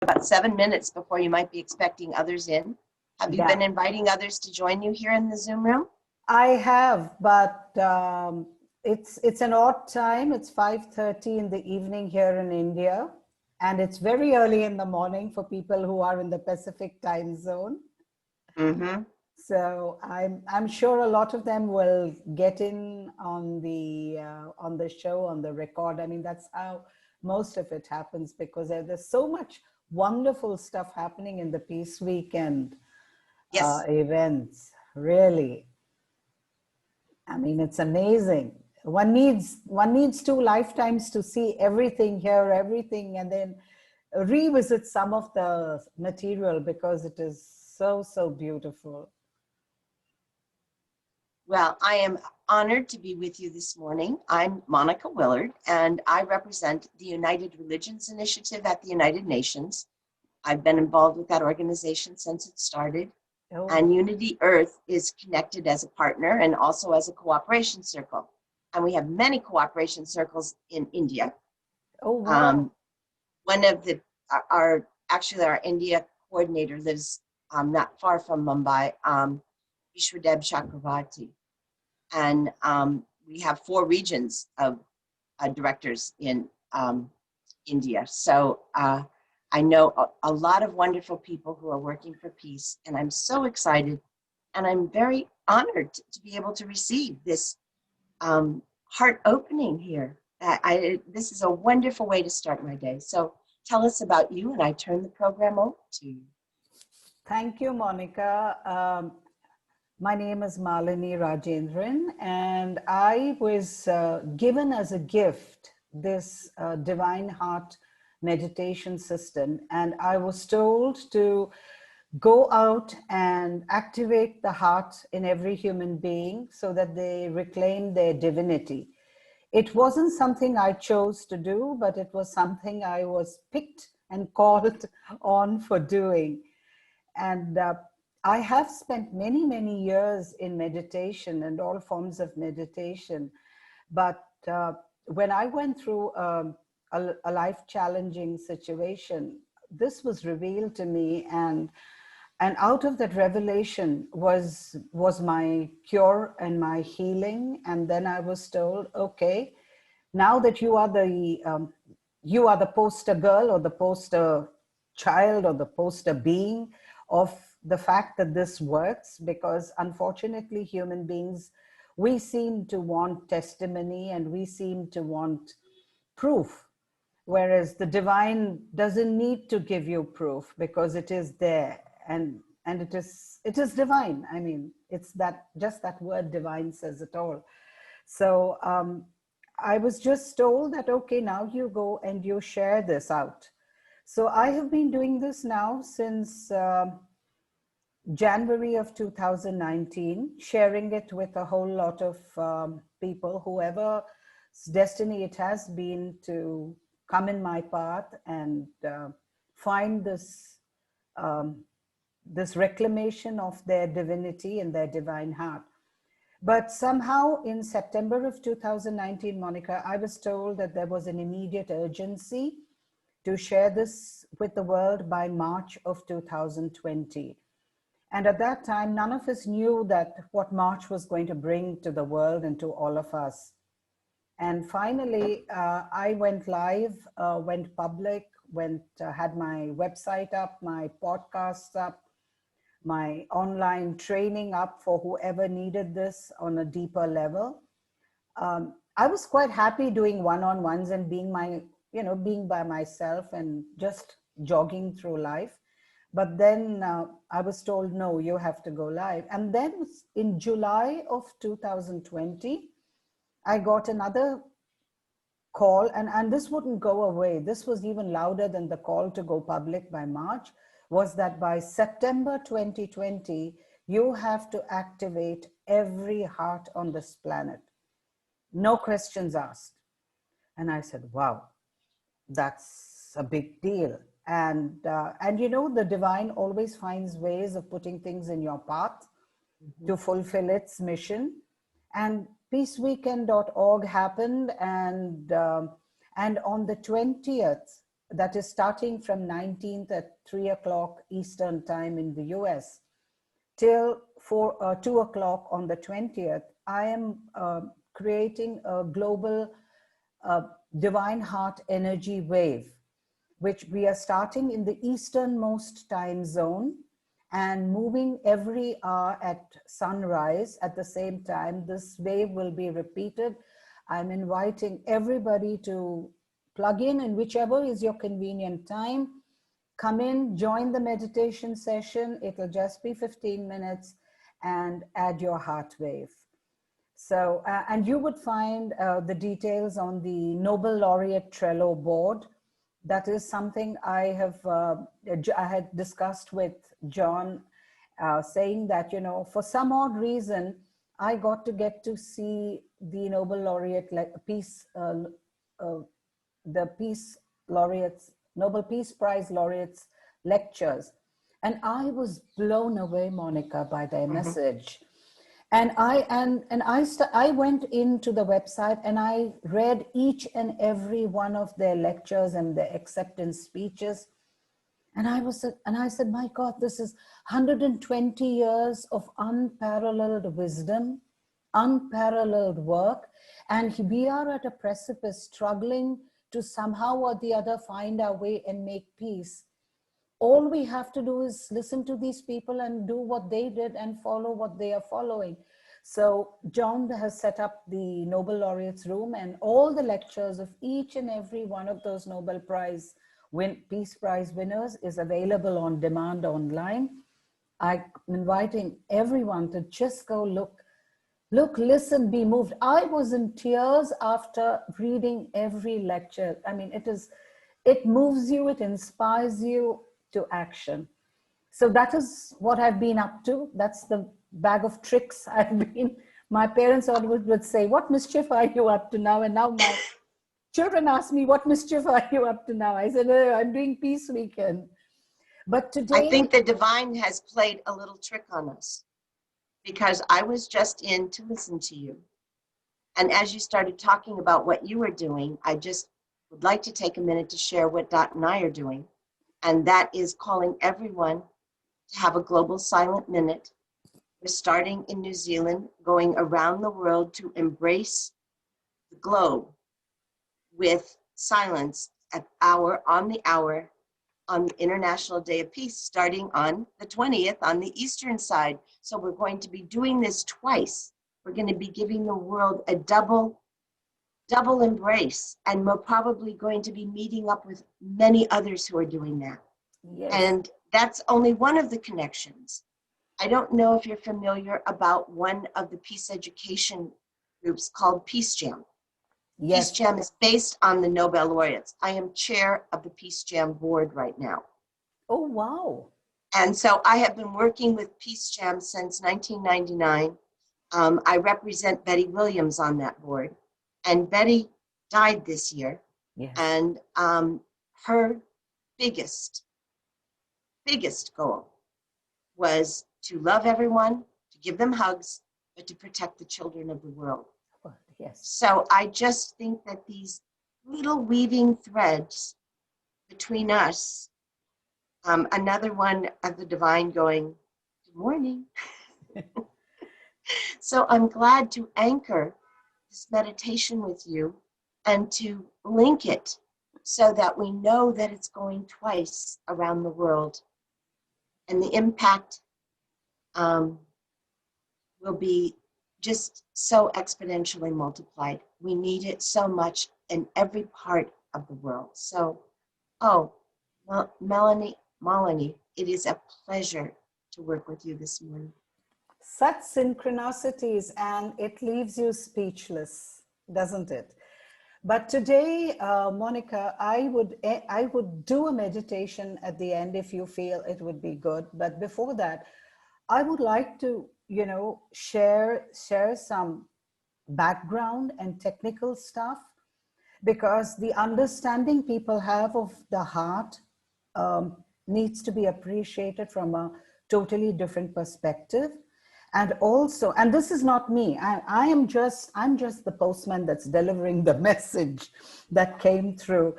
about 7 minutes before you might be expecting others in. Have you been inviting others to join you here in the Zoom room? I have, but it's an odd time. It's 5:30 in the evening here in India, and it's very early in the morning for people who are in the Pacific time zone. Mm-hmm. So I'm sure a lot of them will get in on the show, on the record. I mean, that's how most of it happens, because there's so much wonderful stuff happening in the Peace Weekend events. Really, I mean, it's amazing. One needs 2 lifetimes to see everything, hear everything, and then revisit some of the material, because it is so beautiful. Well, I am honored to be with you this morning. I'm Monica Willard, and I represent the United Religions Initiative at the United Nations. I've been involved with that organization since it started. Oh. And Unity Earth is connected as a partner and also as a cooperation circle. And we have many cooperation circles in India. Oh, wow. One of our India coordinator lives not far from Mumbai, Vishwadeb Chakravarti. And we have 4 regions of directors in India. So I know a lot of wonderful people who are working for peace, and I'm so excited, and I'm very honored to be able to receive this heart opening here. This is a wonderful way to start my day. So tell us about you, and I turn the program over to you. Thank you, Monica. My name is Malini Rajendran, and I was given as a gift this Divine Heart meditation system, and I was told to go out and activate the heart in every human being so that they reclaim their divinity. It wasn't something I chose to do, but it was something I was picked and called on for doing. And I have spent many years in meditation and all forms of meditation. But when I went through a life-challenging situation, this was revealed to me, and out of that revelation was my cure and my healing. And then I was told, okay, now that you are the poster girl, or the poster child, or the poster being of the fact that this works, because unfortunately human beings, we seem to want testimony and we seem to want proof, whereas the divine doesn't need to give you proof, because it is there, and it is divine. I mean, it's just that word divine says it all. So I was just told that, okay, now you go and you share this out. So I have been doing this now since January of 2019, sharing it with a whole lot of people, whoever's destiny it has been to come in my path and find this reclamation of their divinity and their divine heart. But somehow in September of 2019, Monica, I was told that there was an immediate urgency to share this with the world by March of 2020. And at that time, none of us knew that what March was going to bring to the world and to all of us. And finally, I went live, went public, had my website up, my podcasts up, my online training up for whoever needed this on a deeper level. I was quite happy doing one-on-ones and being by myself and just jogging through life. But then I was told, no, you have to go live. And then in July of 2020, I got another call, and this wouldn't go away. This was even louder than the call to go public by March, was that by September 2020, you have to activate every heart on this planet. No questions asked. And I said, wow, that's a big deal. And the divine always finds ways of putting things in your path to fulfill its mission. And peaceweekend.org happened, and on the 20th that is starting from 19th at 3 o'clock Eastern time in the US till 2 o'clock on the 20th, I am creating a global divine heart energy wave, which we are starting in the easternmost time zone and moving every hour at sunrise at the same time. This wave will be repeated. I'm inviting everybody to plug in whichever is your convenient time. Come in, join the meditation session. It'll just be 15 minutes and add your heart wave. So, and you would find the details on the Nobel Laureate Trello board. That is something I had discussed with John, saying that, you know, for some odd reason, I got to see the Nobel Laureate the Peace Laureates, Nobel Peace Prize laureates lectures. And I was blown away, Monica, by their message. And I went into the website and I read each and every one of their lectures and their acceptance speeches. And I said, my God, this is 120 years of unparalleled wisdom, unparalleled work. And we are at a precipice struggling to somehow or the other find our way and make peace. All we have to do is listen to these people and do what they did and follow what they are following. So John has set up the Nobel Laureates room, and all the lectures of each and every one of those Nobel Peace Prize winners is available on demand online. I'm inviting everyone to just go look, listen, be moved. I was in tears after reading every lecture. I mean, it moves you, it inspires you to action. So that is what I've been up to. That's the bag of tricks my parents always would say, what mischief are you up to now? And now my children ask me, what mischief are you up to now? I said, oh, I'm doing Peace Weekend. But today— I think the divine has played a little trick on us, because I was just in to listen to you. And as you started talking about what you were doing, I just would like to take a minute to share what Dot and I are doing. And that is calling everyone to have a global silent minute. We're starting in New Zealand, going around the world to embrace the globe with silence on the International Day of Peace, starting on the 20th on the Eastern side. So we're going to be doing this twice. We're going to be giving the world a double embrace, and we're probably going to be meeting up with many others who are doing that. Yes. And that's only one of the connections. I don't know if you're familiar about one of the peace education groups called Peace Jam. Yes. Peace Jam is based on the Nobel laureates. I am chair of the Peace Jam board right now. Oh, wow. And so I have been working with Peace Jam since 1999. I represent Betty Williams on that board. And Betty died this year. Yes. And her biggest goal was to love everyone, to give them hugs, but to protect the children of the world. Yes. So I just think that these little weaving threads between us, another one of the divine going, good morning. So I'm glad to anchor this meditation with you and to link it so that we know that it's going twice around the world. And the impact will be just so exponentially multiplied. We need it so much in every part of the world. So, well, Malini, it is a pleasure to work with you this morning. Such synchronicities, and it leaves you speechless, doesn't it? But today, Monica, I would do a meditation at the end if you feel it would be good. But before that, I would like to, share some background and technical stuff, because the understanding people have of the heart needs to be appreciated from a totally different perspective. And also, and this is not me, I'm just the postman that's delivering the message that came through.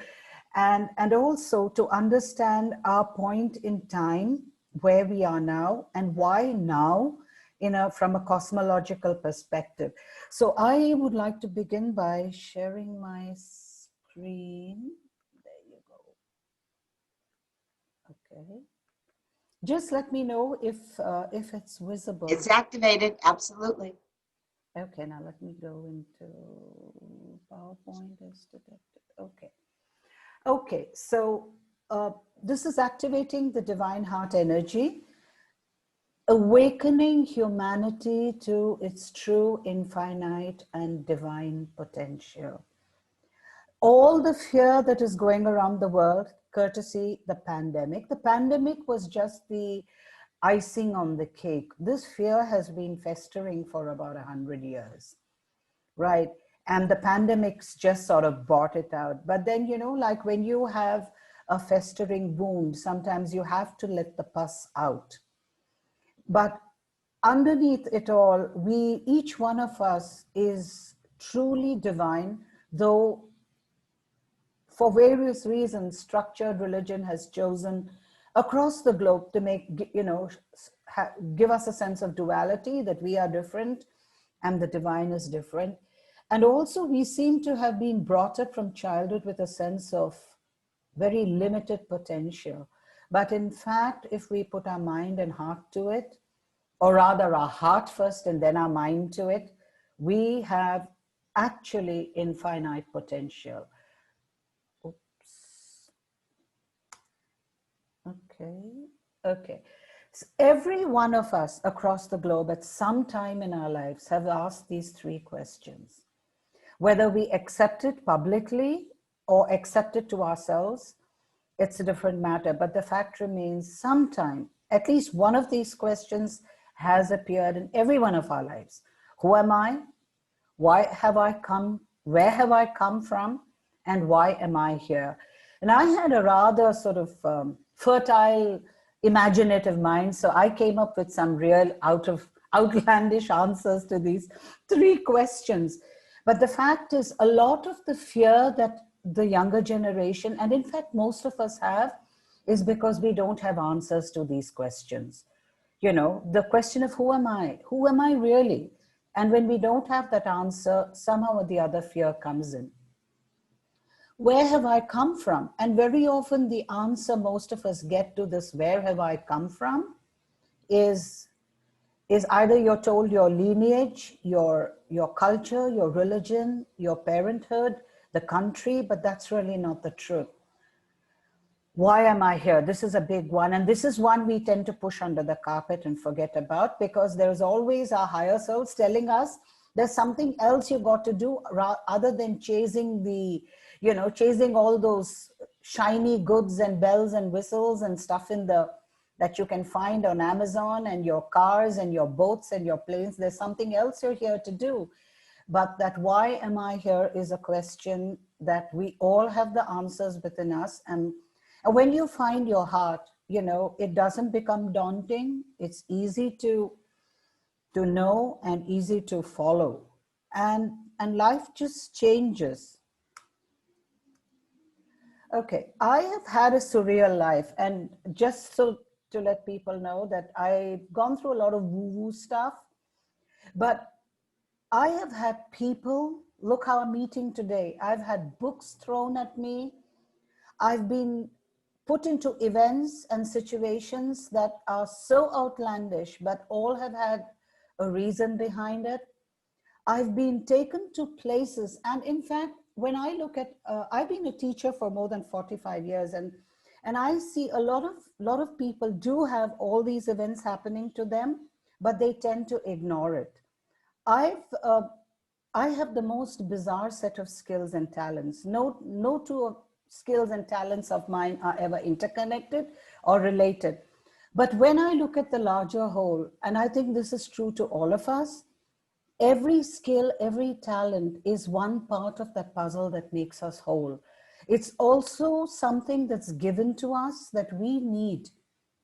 and also to understand our point in time, where we are now and why now, from a cosmological perspective. So I would like to begin by sharing my screen. There you go. Okay. Just let me know if it's visible. It's activated, absolutely. Okay, now let me go into PowerPoint is detected. Okay. Okay, so this is activating the divine heart energy, awakening humanity to its true infinite and divine potential. All the fear that is going around the world, courtesy the pandemic. The pandemic was just the icing on the cake. This fear has been festering for about 100 years, right? And the pandemics just sort of brought it out. But then, like when you have a festering wound, sometimes you have to let the pus out. But underneath it all, each one of us is truly divine, though for various reasons, structured religion has chosen across the globe to make, give us a sense of duality, that we are different and the divine is different. And also we seem to have been brought up from childhood with a sense of very limited potential. But in fact, if we put our mind and heart to it, or rather our heart first and then our mind to it, we have actually infinite potential. Oops. Okay. So every one of us across the globe at some time in our lives have asked these three questions. Whether we accept it publicly or accept it to ourselves, it's a different matter. But the fact remains, sometime, at least one of these questions has appeared in every one of our lives. Who am I? Why have I come? Where have I come from? And why am I here? And I had a rather sort of fertile, imaginative mind. So I came up with some real outlandish answers to these three questions. But the fact is, a lot of the fear that the younger generation, and in fact, most of us have, is because we don't have answers to these questions. The question of who am I? Who am I really? And when we don't have that answer, somehow or the other fear comes in. Where have I come from? And very often the answer most of us get to this, where have I come from, is either you're told your lineage, your culture, your religion, your parenthood, the country, but that's really not the truth. Why am I here? This is a big one. And this is one we tend to push under the carpet and forget about, because there's always our higher selves telling us there's something else you got to do other than chasing chasing all those shiny goods and bells and whistles and stuff that you can find on Amazon, and your cars and your boats and your planes. There's something else you're here to do. But that why am I here is a question that we all have the answers within us. And when you find your heart, it doesn't become daunting. It's easy to know and easy to follow. And life just changes. Okay, I have had a surreal life. And just so to let people know that I've gone through a lot of woo-woo stuff, but I have had people, look how I'm meeting today. I've had books thrown at me. I've been put into events and situations that are so outlandish, but all have had a reason behind it. I've been taken to places, and in fact, when I look at, I've been a teacher for more than 45 years, and I see a lot of people do have all these events happening to them, but they tend to ignore it. I have the most bizarre set of skills and talents. No two skills and talents of mine are ever interconnected or related. But when I look at the larger whole, and I think this is true to all of us, every skill, every talent is one part of that puzzle that makes us whole. It's also something that's given to us that we need,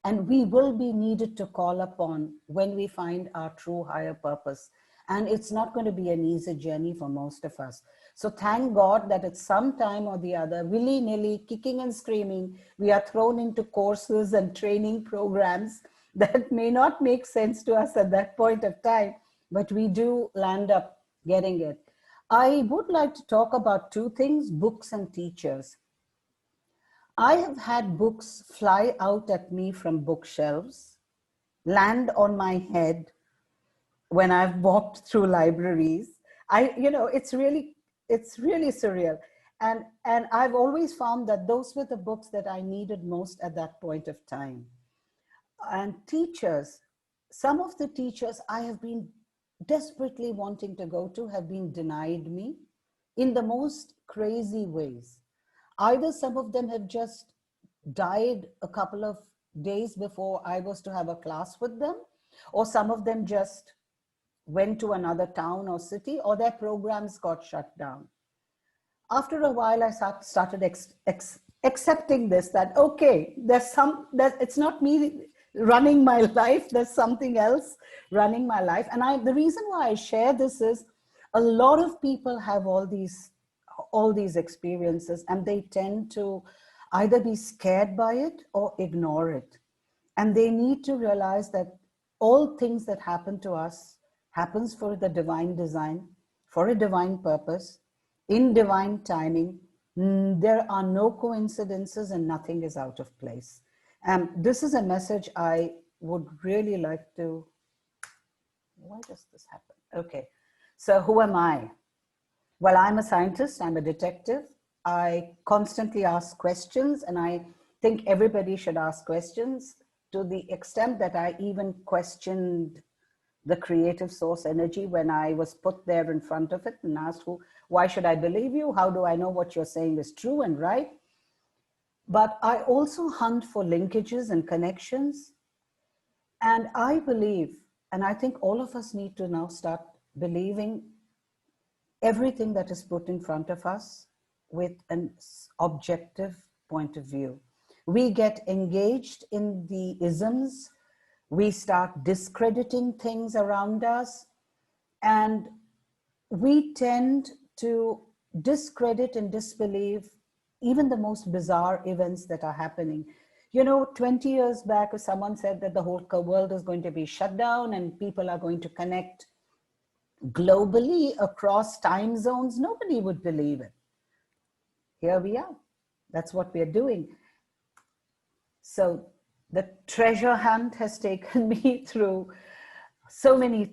and we will be needed to call upon when we find our true higher purpose. And it's not going to be an easy journey for most of us. So thank God that at some time or the other, willy-nilly, kicking and screaming, we are thrown into courses and training programs that may not make sense to us at that point of time, but we do land up getting it. I would like to talk about two things: books and teachers. I have had books fly out at me from bookshelves, land on my head when I've walked through libraries. It's really surreal. And I've always found that those were the books that I needed most at that point of time. And teachers, some of the teachers I have been desperately wanting to go to have been denied me in the most crazy ways. Either some of them have just died a couple of days before I was to have a class with them, or some of them just went to another town or city, or their programs got shut down. After a while, I started accepting this, that, okay, it's not me running my life, there's something else running my life. And the reason why I share this is a lot of people have all these experiences, and they tend to either be scared by it or ignore it. And they need to realize that all things that happen to us happens for the divine design, for a divine purpose, in divine timing. There are no coincidences and nothing is out of place. This is a message I would really like to, why does this happen? Okay, so who am I? Well, I'm a scientist, I'm a detective. I constantly ask questions, and I think everybody should ask questions, to the extent that I even questioned the creative source energy when I was put there in front of it and asked, why should I believe you? How do I know what you're saying is true and right? But I also hunt for linkages and connections. And I believe, and I think all of us need to now start believing everything that is put in front of us with an objective point of view. We get engaged in the isms, we start discrediting things around us, and we tend to discredit and disbelieve even the most bizarre events that are happening. 20 years back, if someone said that the whole world is going to be shut down and people are going to connect globally across time zones, nobody would believe it. Here we are. That's what we're doing. So the treasure hunt has taken me through so many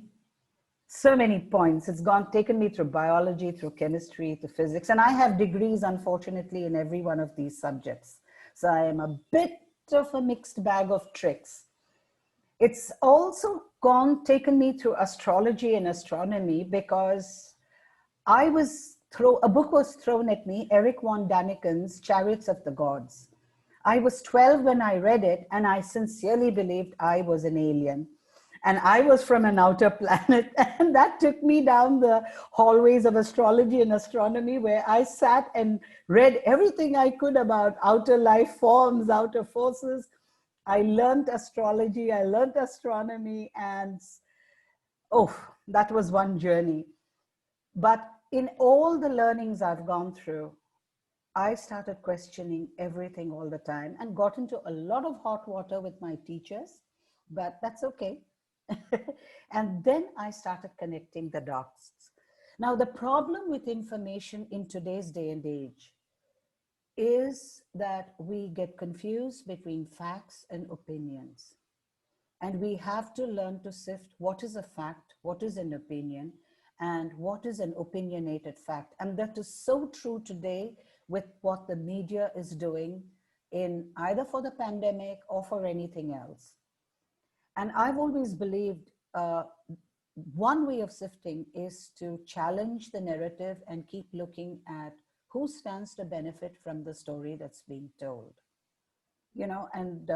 points. It's taken me through biology, through chemistry, through physics. And I have degrees, unfortunately, in every one of these subjects. So I am a bit of a mixed bag of tricks. It's also taken me through astrology and astronomy, because a book was thrown at me, Eric von Daniken's Chariots of the Gods. I was 12 when I read it, and I sincerely believed I was an alien. And I was from an outer planet, and that took me down the hallways of astrology and astronomy, where I sat and read everything I could about outer life forms, outer forces. I learned astrology, I learned astronomy, and that was one journey. But in all the learnings I've gone through, I started questioning everything all the time and got into a lot of hot water with my teachers, but that's okay. And then I started connecting the dots. Now, the problem with information in today's day and age is that we get confused between facts and opinions. And we have to learn to sift what is a fact, what is an opinion, and what is an opinionated fact. And that is so true today with what the media is doing, in either for the pandemic or for anything else. And I've always believed one way of sifting is to challenge the narrative and keep looking at who stands to benefit from the story that's being told. And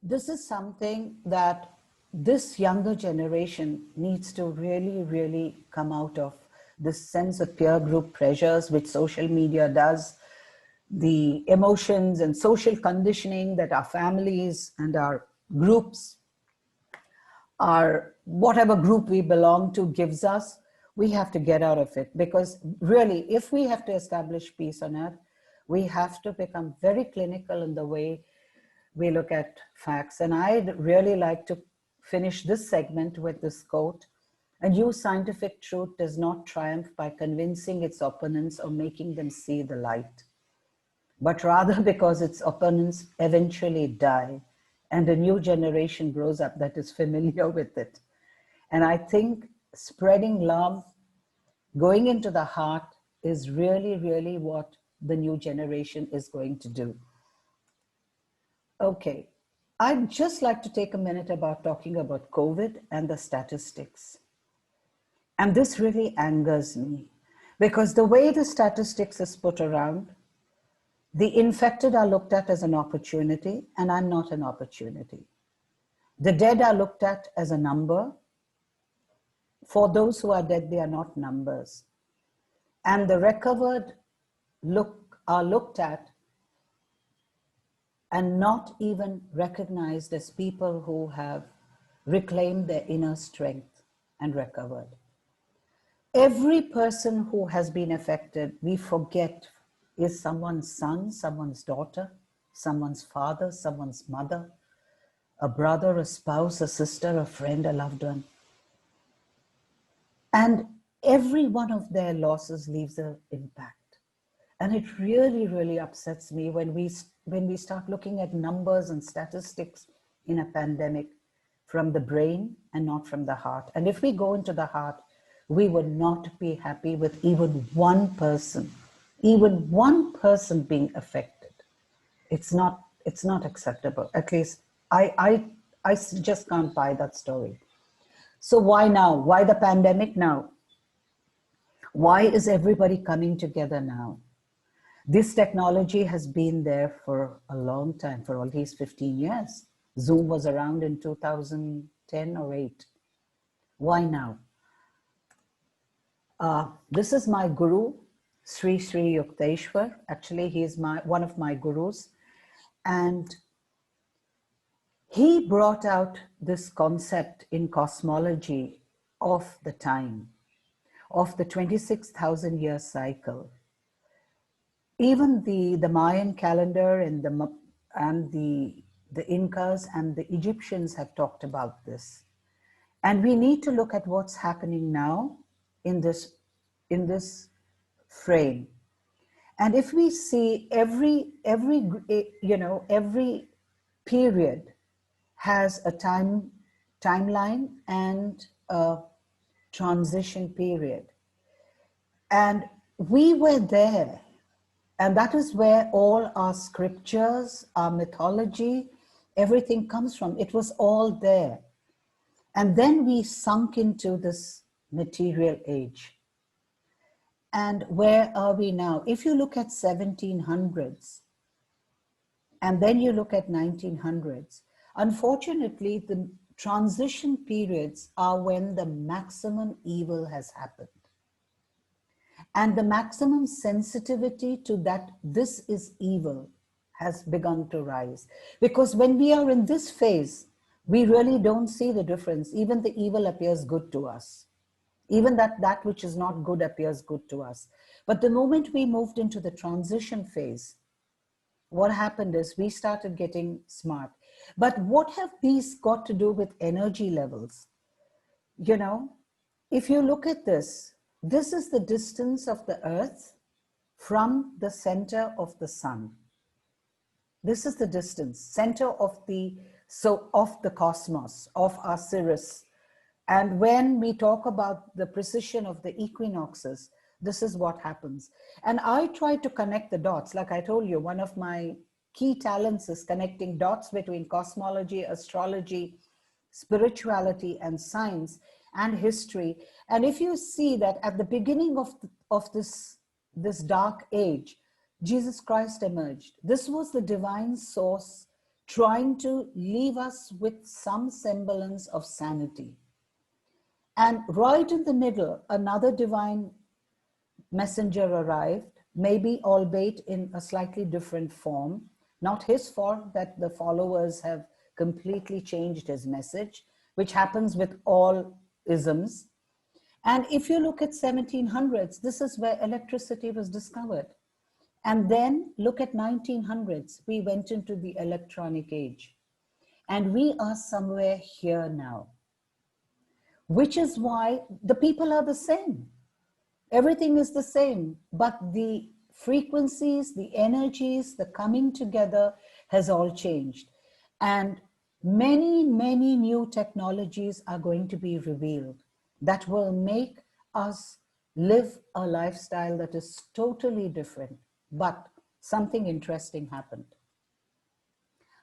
this is something that this younger generation needs to really, really come out of. This sense of peer group pressures, which social media does, the emotions and social conditioning that our families and our groups, our whatever group we belong to, gives us. we have to get out of it, because really, if we have to establish peace on earth, we have to become very clinical in the way we look at facts. And I'd really like to finish this segment with this quote: "A new scientific truth does not triumph by convincing its opponents or making them see the light, but rather because its opponents eventually die and a new generation grows up that is familiar with it." And I think spreading love, going into the heart, is really, really what the new generation is going to do. Okay, I'd just like to take a minute about talking about COVID and the statistics. And this really angers me, because the way the statistics is put around, the infected are looked at as an opportunity, and I'm not an opportunity. The dead are looked at as a number. For those who are dead, they are not numbers. And the recovered are looked at and not even recognized as people who have reclaimed their inner strength and recovered. Every person who has been affected, we forget, is someone's son, someone's daughter, someone's father, someone's mother, a brother, a spouse, a sister, a friend, a loved one. And every one of their losses leaves an impact. And it really, really upsets me when we start looking at numbers and statistics in a pandemic from the brain and not from the heart. And if we go into the heart, we would not be happy with even one person being affected. It's not acceptable. At least I just can't buy that story. So why now? Why the pandemic now? Why is everybody coming together now? This technology has been there for a long time, for at least 15 years. Zoom was around in 2010 or 8. Why now? This is my Guru, Sri Sri Yukteshwar. Actually, he is one of my gurus. And he brought out this concept in cosmology of the time, of the 26,000 year cycle. Even the Mayan calendar and the Incas and the Egyptians have talked about this. And we need to look at what's happening now in this frame. And if we see every period has a timeline and a transition period. And we were there. And that is where all our scriptures, our mythology, everything comes from. It was all there. And then we sunk into this material age. And where are we now? If you look at 1700s, and then you look at 1900s, unfortunately, the transition periods are when the maximum evil has happened. And the maximum sensitivity to that this is evil has begun to rise. Because when we are in this phase, we really don't see the difference. Even the evil appears good to us. Even that which is not good appears good to us. But the moment we moved into the transition phase, what happened is we started getting smart. But what have these got to do with energy levels? You know, if you look at this, this is the distance of the earth from the center of the sun. This is the distance, center of the cosmos, of our Sirius. And when we talk about the precision of the equinoxes, this is what happens. And I try to connect the dots. Like I told you, one of my key talents is connecting dots between cosmology, astrology, spirituality, and science, and history. And if you see that at the beginning of this dark age, Jesus Christ emerged. This was the divine source trying to leave us with some semblance of sanity. And right in the middle, another divine messenger arrived, maybe albeit in a slightly different form. Not his fault that the followers have completely changed his message, which happens with all isms. And if you look at 1700s, this is where electricity was discovered. And then look at 1900s, we went into the electronic age. And we are somewhere here now, which is why the people are the same. Everything is the same, but the frequencies, the energies, the coming together has all changed. And many, many new technologies are going to be revealed that will make us live a lifestyle that is totally different. But something interesting happened.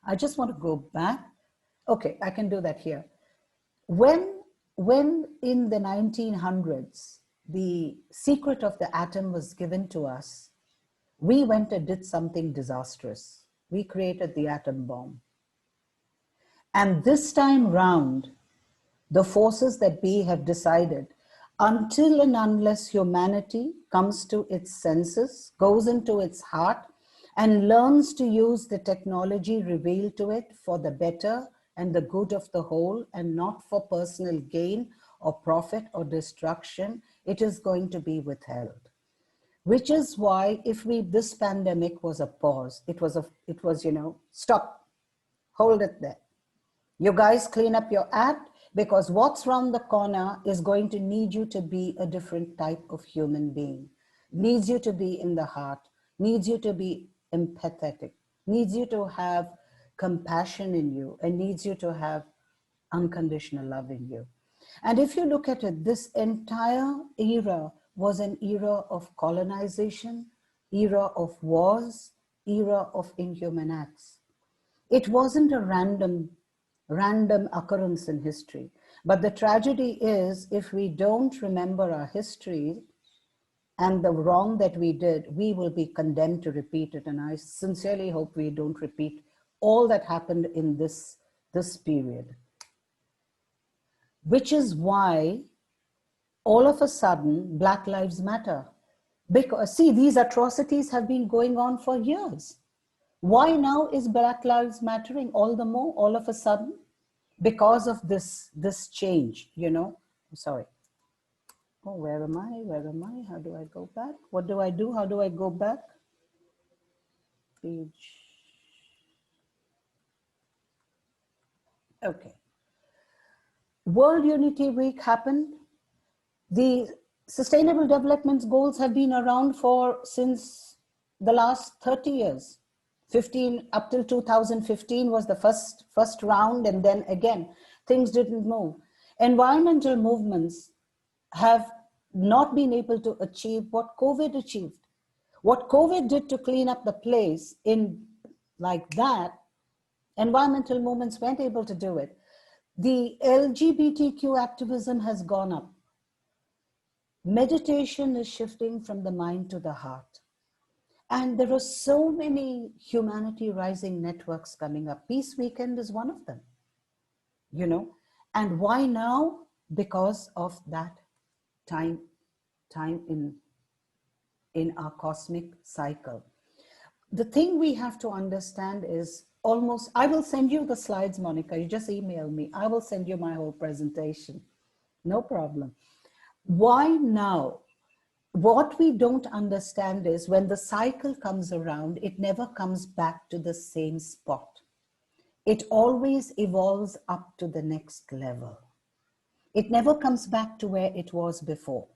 I just want to go back. Okay, I can do that here. When in the 1900s, the secret of the atom was given to us, we went and did something disastrous. We created the atom bomb. And this time round, the forces that be have decided, until and unless humanity comes to its senses, goes into its heart, and learns to use the technology revealed to it for the better and the good of the whole, and not for personal gain or profit or destruction, it is going to be withheld. Which is why, if this pandemic was a pause, it was, stop, hold it there. You guys clean up your act, because what's around the corner is going to need you to be a different type of human being. Needs you to be in the heart, needs you to be empathetic, needs you to have compassion in you, and needs you to have unconditional love in you. And if you look at it, this entire era was an era of colonization, era of wars, era of inhuman acts. It wasn't a random occurrence in history. But the tragedy is, if we don't remember our history and the wrong that we did, we will be condemned to repeat it. And I sincerely hope we don't repeat all that happened in this period. Which is why all of a sudden, Black Lives Matter. Because see, these atrocities have been going on for years. Why now is Black Lives Mattering all the more, all of a sudden? Because of this change, I'm sorry. Oh, where am I? How do I go back? What do I do? How do I go back? Page. Okay. World Unity Week happened. The Sustainable Development Goals have been around since the last 30 years. 15 up till 2015 was the first round, and then again things didn't move. Environmental movements have not been able to achieve what COVID achieved. What COVID did to clean up the place in like that, environmental movements weren't able to do it. The LGBTQ activism has gone up. Meditation is shifting from the mind to the heart. And there are so many humanity rising networks coming up. Peace Weekend is one of them, And why now? Because of that time in our cosmic cycle. The thing we have to understand is I will send you the slides, Monica. You just email me. I will send you my whole presentation. No problem. Why now? What we don't understand is when the cycle comes around, it never comes back to the same spot. It always evolves up to the next level. It never comes back to where it was before.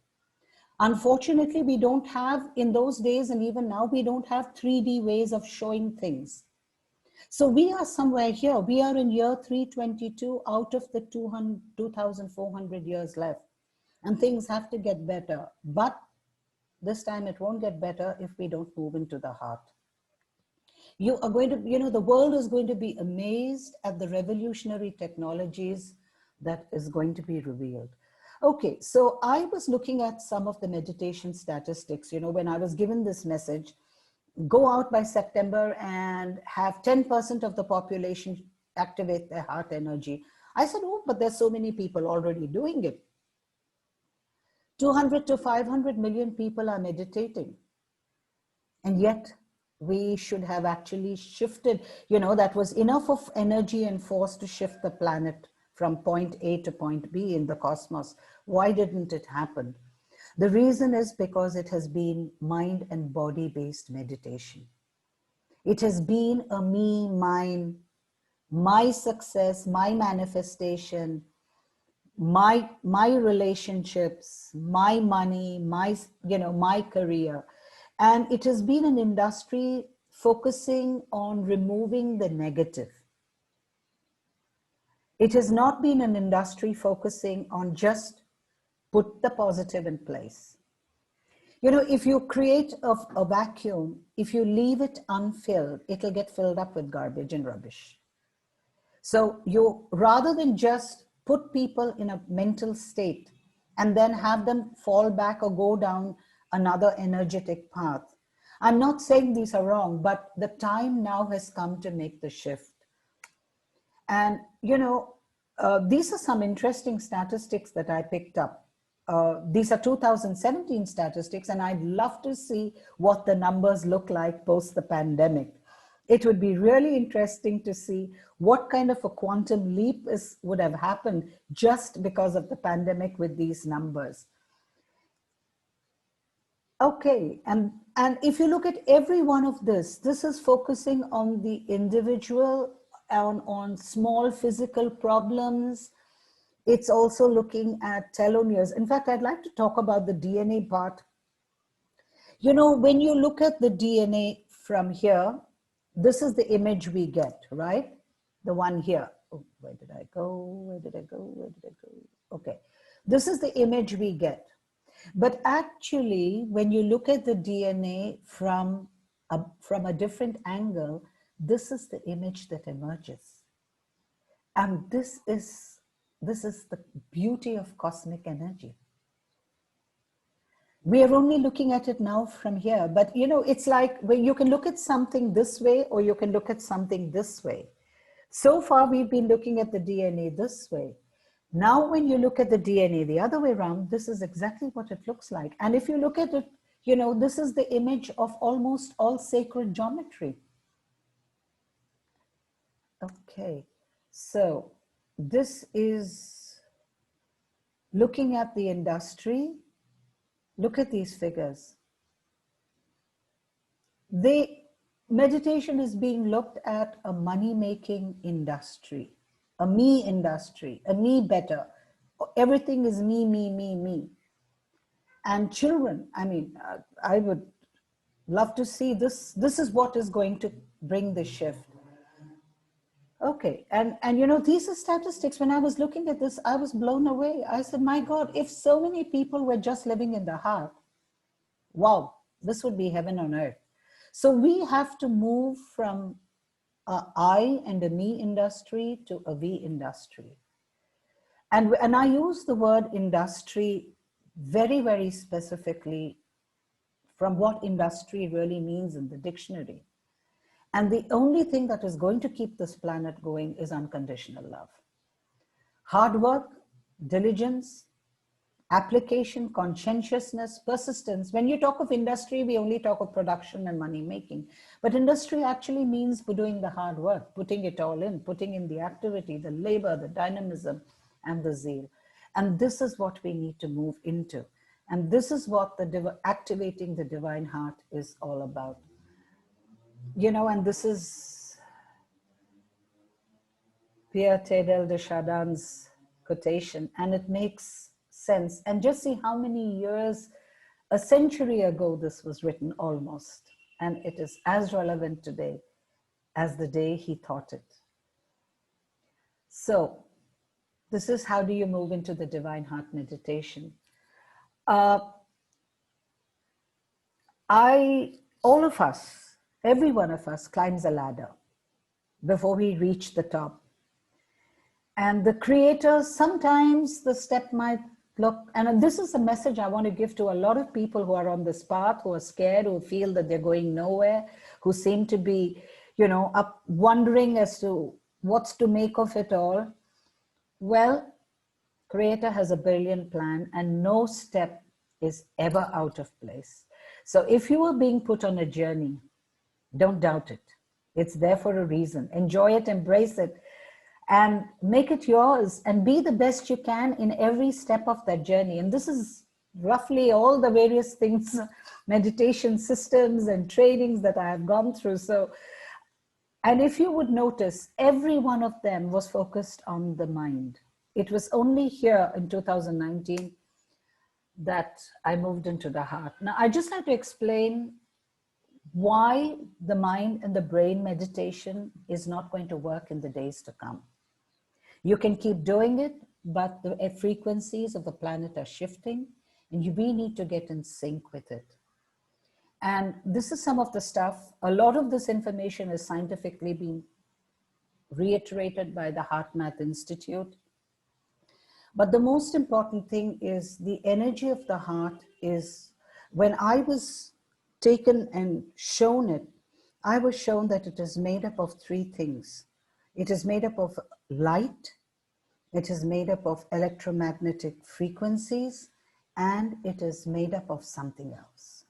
Unfortunately, we don't have, in those days and even now, we don't have 3D ways of showing things. So we are somewhere here. We are in year 322 out of the 2,400 years left. And things have to get better. But this time it won't get better if we don't move into the heart. You are going to, the world is going to be amazed at the revolutionary technologies that is going to be revealed. Okay, so I was looking at some of the meditation statistics, when I was given this message, go out by September and have 10% of the population activate their heart energy. I said, oh, but there's so many people already doing it. 200 to 500 million people are meditating. And yet we should have actually shifted, that was enough of energy and force to shift the planet from point A to point B in the cosmos. Why didn't it happen? The reason is because it has been mind and body based meditation. It has been a me, mine, my success, my manifestation, my relationships, my money, my career. And it has been an industry focusing on removing the negative. It has not been an industry focusing on just put the positive in place. If you create a vacuum, if you leave it unfilled, it'll get filled up with garbage and rubbish. So rather than just put people in a mental state and then have them fall back or go down another energetic path. I'm not saying these are wrong, but the time now has come to make the shift. And, these are some interesting statistics that I picked up. These are 2017 statistics, and I'd love to see what the numbers look like post the pandemic. It would be really interesting to see what kind of a quantum leap would have happened just because of the pandemic with these numbers. Okay, and if you look at every one of this is focusing on the individual, on small physical problems. It's also looking at telomeres. In fact, I'd like to talk about the DNA part. When you look at the DNA from here, this is the image we get, right? The one here. Oh, where did I go? Where did I go? Where did I go? Okay. This is the image we get. But actually, when you look at the DNA from a different angle, this is the image that emerges. And this is the beauty of cosmic energy. We are only looking at it now from here, but it's like when you can look at something this way or you can look at something this way. So far, we've been looking at the DNA this way. Now, when you look at the DNA the other way around, this is exactly what it looks like. And if you look at it, this is the image of almost all sacred geometry. Okay, so this is looking at the industry. Look at these figures. Meditation is being looked at a money-making industry, a me industry, a me better. Everything is me, me, me, me. And children, I would love to see this. This is what is going to bring the shift. Okay, and these are statistics. When I was looking at this, I was blown away. I said, my God, if so many people were just living in the heart, wow, this would be heaven on earth. So we have to move from a I and a me industry to a we industry. And I use the word industry very, very specifically from what industry really means in the dictionary. And the only thing that is going to keep this planet going is unconditional love. Hard work, diligence, application, conscientiousness, persistence. When you talk of industry, we only talk of production and money making. But industry actually means doing the hard work, putting it all in, putting in the activity, the labor, the dynamism, and the zeal. And this is what we need to move into. And this is what activating the divine heart is all about. And this is Pierre Tedel de Chardin's quotation, and it makes sense. And just see how many years, a century ago, this was written almost. And it is as relevant today as the day he thought it. So this is how do you move into the divine heart meditation. All of us, every one of us climbs a ladder before we reach the top. And the creator, sometimes the step might look, and this is a message I want to give to a lot of people who are on this path, who are scared, who feel that they're going nowhere, who seem to be, up wondering as to what's to make of it all. Well, Creator has a brilliant plan and no step is ever out of place. So if you are being put on a journey, don't doubt it. It's there for a reason. Enjoy it, embrace it. and make it yours and be the best you can in every step of that journey. And this is roughly all the various things, meditation systems and trainings that I have gone through. So, and if you would notice, every one of them was focused on the mind. It was only here in 2019 that I moved into the heart. Now, I just have to explain why the mind and the brain meditation is not going to work in the days to come. You can keep doing it, but the frequencies of the planet are shifting, and we need to get in sync with it. And this is some of the stuff, a lot of this information is scientifically being reiterated by the Heart Math Institute. But the most important thing is the energy of the heart is, when I was taken and shown it, I was shown that it is made up of three things. It is made up of light, it is made up of electromagnetic frequencies, and it is made up of something else.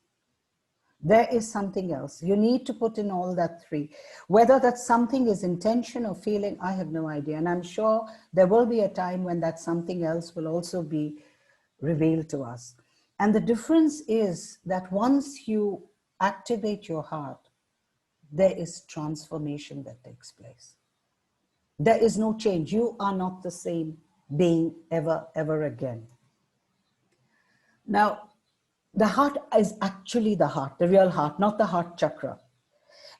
There is something else. You need to put in all that three. Whether that something is intention or feeling, I have no idea. And I'm sure there will be a time when that something else will also be revealed to us. And the difference is that once you activate your heart, there is transformation that takes place. There is no change. You are not the same being ever again. Now, the heart is actually the heart, the real heart, not the heart chakra.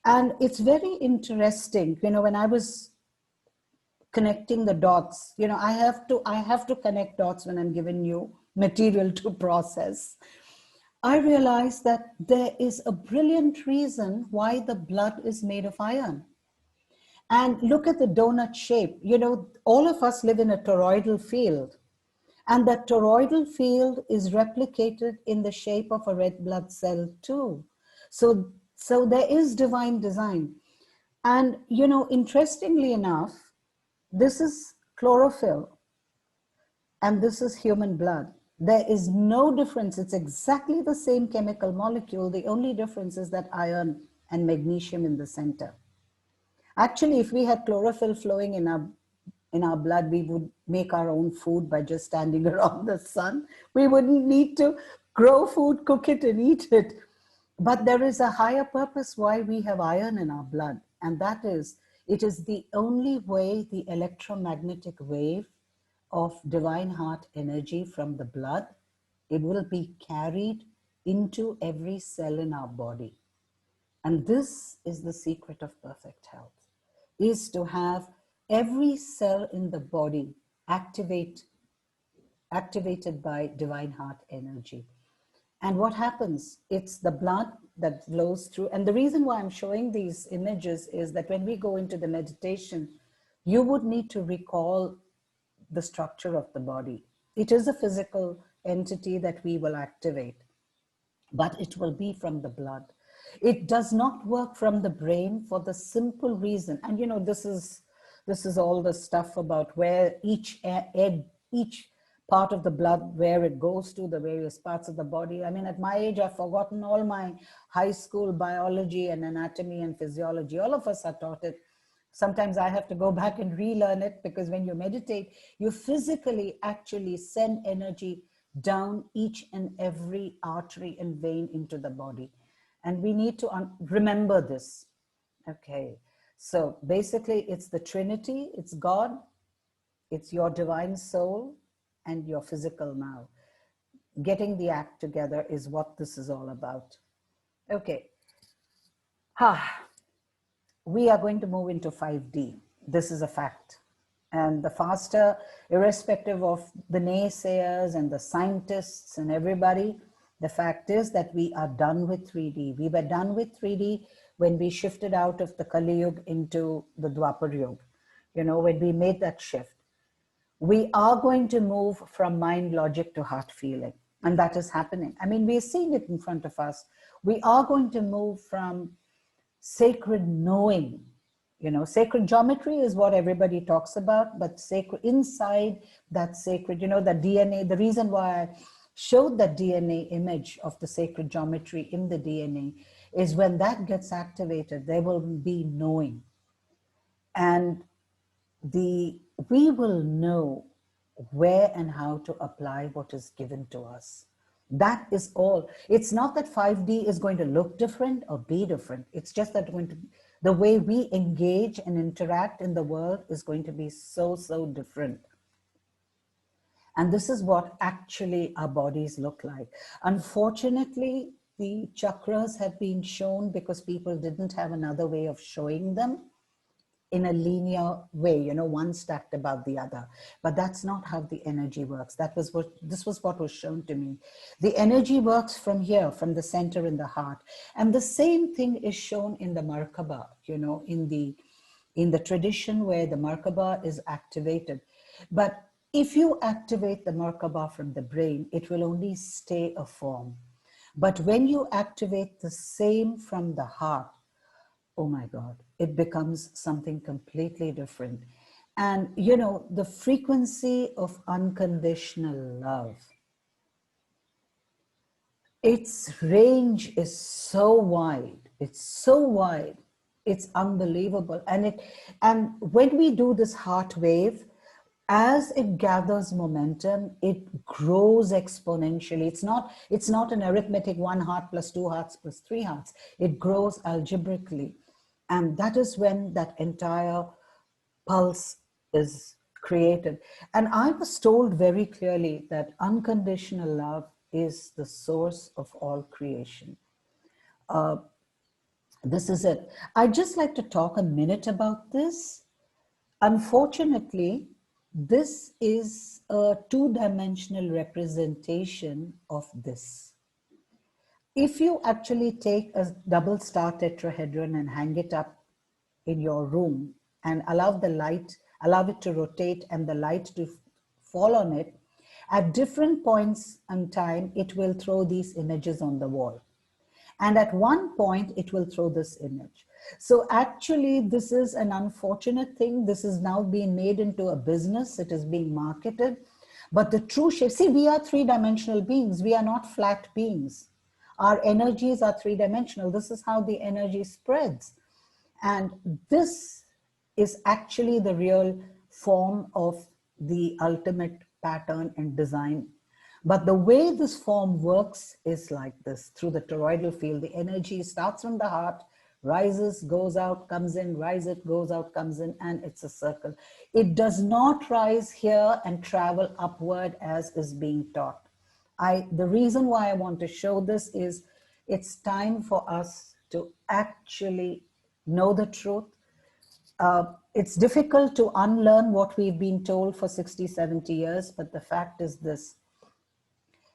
And it's very interesting, when I was connecting the dots, I have to connect dots when I'm giving you material to process. I realized that there is a brilliant reason why the blood is made of iron. And look at the donut shape. All of us live in a toroidal field. And that toroidal field is replicated in the shape of a red blood cell too. So there is divine design. And, interestingly enough, this is chlorophyll and this is human blood. There is no difference. It's exactly the same chemical molecule. The only difference is that iron and magnesium in the center. Actually, if we had chlorophyll flowing in our blood, we would make our own food by just standing around the sun. We wouldn't need to grow food, cook it, and eat it. But there is a higher purpose why we have iron in our blood. And that is, it is the only way the electromagnetic wave of divine heart energy from the blood, it will be carried into every cell in our body. And this is the secret of perfect health, is to have every cell in the body activated by divine heart energy. And what happens? It's the blood that flows through. And the reason why I'm showing these images is that when we go into the meditation, you would need to recall the structure of the body. It is a physical entity that we will activate, but it will be from the blood. It does not work from the brain for the simple reason. And this is all the stuff about where each part of the blood, where it goes to, the various parts of the body. I mean, at my age, I've forgotten all my high school biology and anatomy and physiology. All of us are taught it. Sometimes I have to go back and relearn it, because when you meditate, you physically actually send energy down each and every artery and vein into the body. And we need to remember this. Okay, so basically it's the Trinity, it's God, it's your divine soul, and your physical now. Getting the act together is what this is all about. Okay. We are going to move into 5D. This is a fact. And the faster, irrespective of the naysayers and the scientists and everybody, the fact is that we are done with 3D. We were done with 3D when we shifted out of the Kali Yuga into the Dwapar Yuga, when we made that shift. We are going to move from mind logic to heart feeling. And that is happening. I mean, we're seeing it in front of us. We are going to move from sacred knowing. Sacred geometry is what everybody talks about, but sacred, inside that sacred, the DNA, the reason why I showed that DNA image of the sacred geometry in the DNA is when that gets activated, there will be knowing. And we will know where and how to apply what is given to us. That is all. It's not that 5D is going to look different or be different. It's just that the way we engage and interact in the world is going to be so, so different. And this is what actually our bodies look like. Unfortunately, the chakras have been shown because people didn't have another way of showing them in a linear way, you know, one stacked above the other. But that's not how the energy works. This was what was shown to me. The energy works from here, from the center in the heart. And the same thing is shown in the Merkaba, you know, in the tradition where the Merkaba is activated. But if you activate the Merkaba from the brain, it will only stay a form. But when you activate the same from the heart, oh my God, it becomes something completely different. And, you know, the frequency of unconditional love, its range is so wide. It's so wide. It's unbelievable. And when we do this heart wave, as it gathers momentum, it grows exponentially. It's not an arithmetic 1 heart plus 2 hearts plus 3 hearts. It grows algebraically. And that is when that entire pulse is created. And I was told very clearly that unconditional love is the source of all creation. This is it. I'd just like to talk a minute about this. Unfortunately, this is a two-dimensional representation of this. If you actually take a double star tetrahedron and hang it up in your room and allow it to rotate and the light to fall on it, at different points in time, it will throw these images on the wall. And at one point, it will throw this image. So actually, this is an unfortunate thing. This is now being made into a business. It is being marketed. But the true shape, see, we are three-dimensional beings. We are not flat beings. Our energies are three-dimensional. This is how the energy spreads. And this is actually the real form of the ultimate pattern and design. But the way this form works is like this, through the toroidal field. The energy starts from the heart, rises, goes out, comes in, rises, goes out, comes in, and it's a circle. It does not rise here and travel upward as is being taught. The reason why I want to show this is it's time for us to actually know the truth. It's difficult to unlearn what we've been told for 60, 70 years, but the fact is this.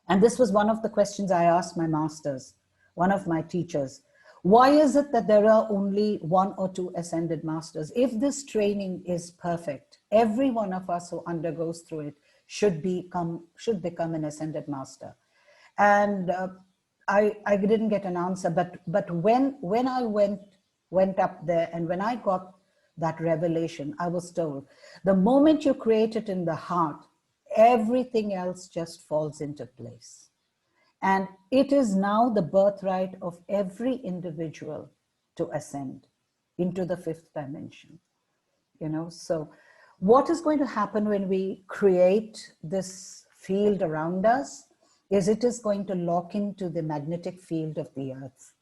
And this was one of the questions I asked my masters, one of my teachers. Why is it that there are only 1 or 2 ascended masters? If this training is perfect, every one of us who undergoes through it should become an ascended master. And I didn't get an answer, but when I went up there and when I got that revelation, I was told, the moment you create it in the heart, everything else just falls into place. And it is now the birthright of every individual to ascend into the 5th dimension. You know, so what is going to happen when we create this field around us is it is going to lock into the magnetic field of the earth.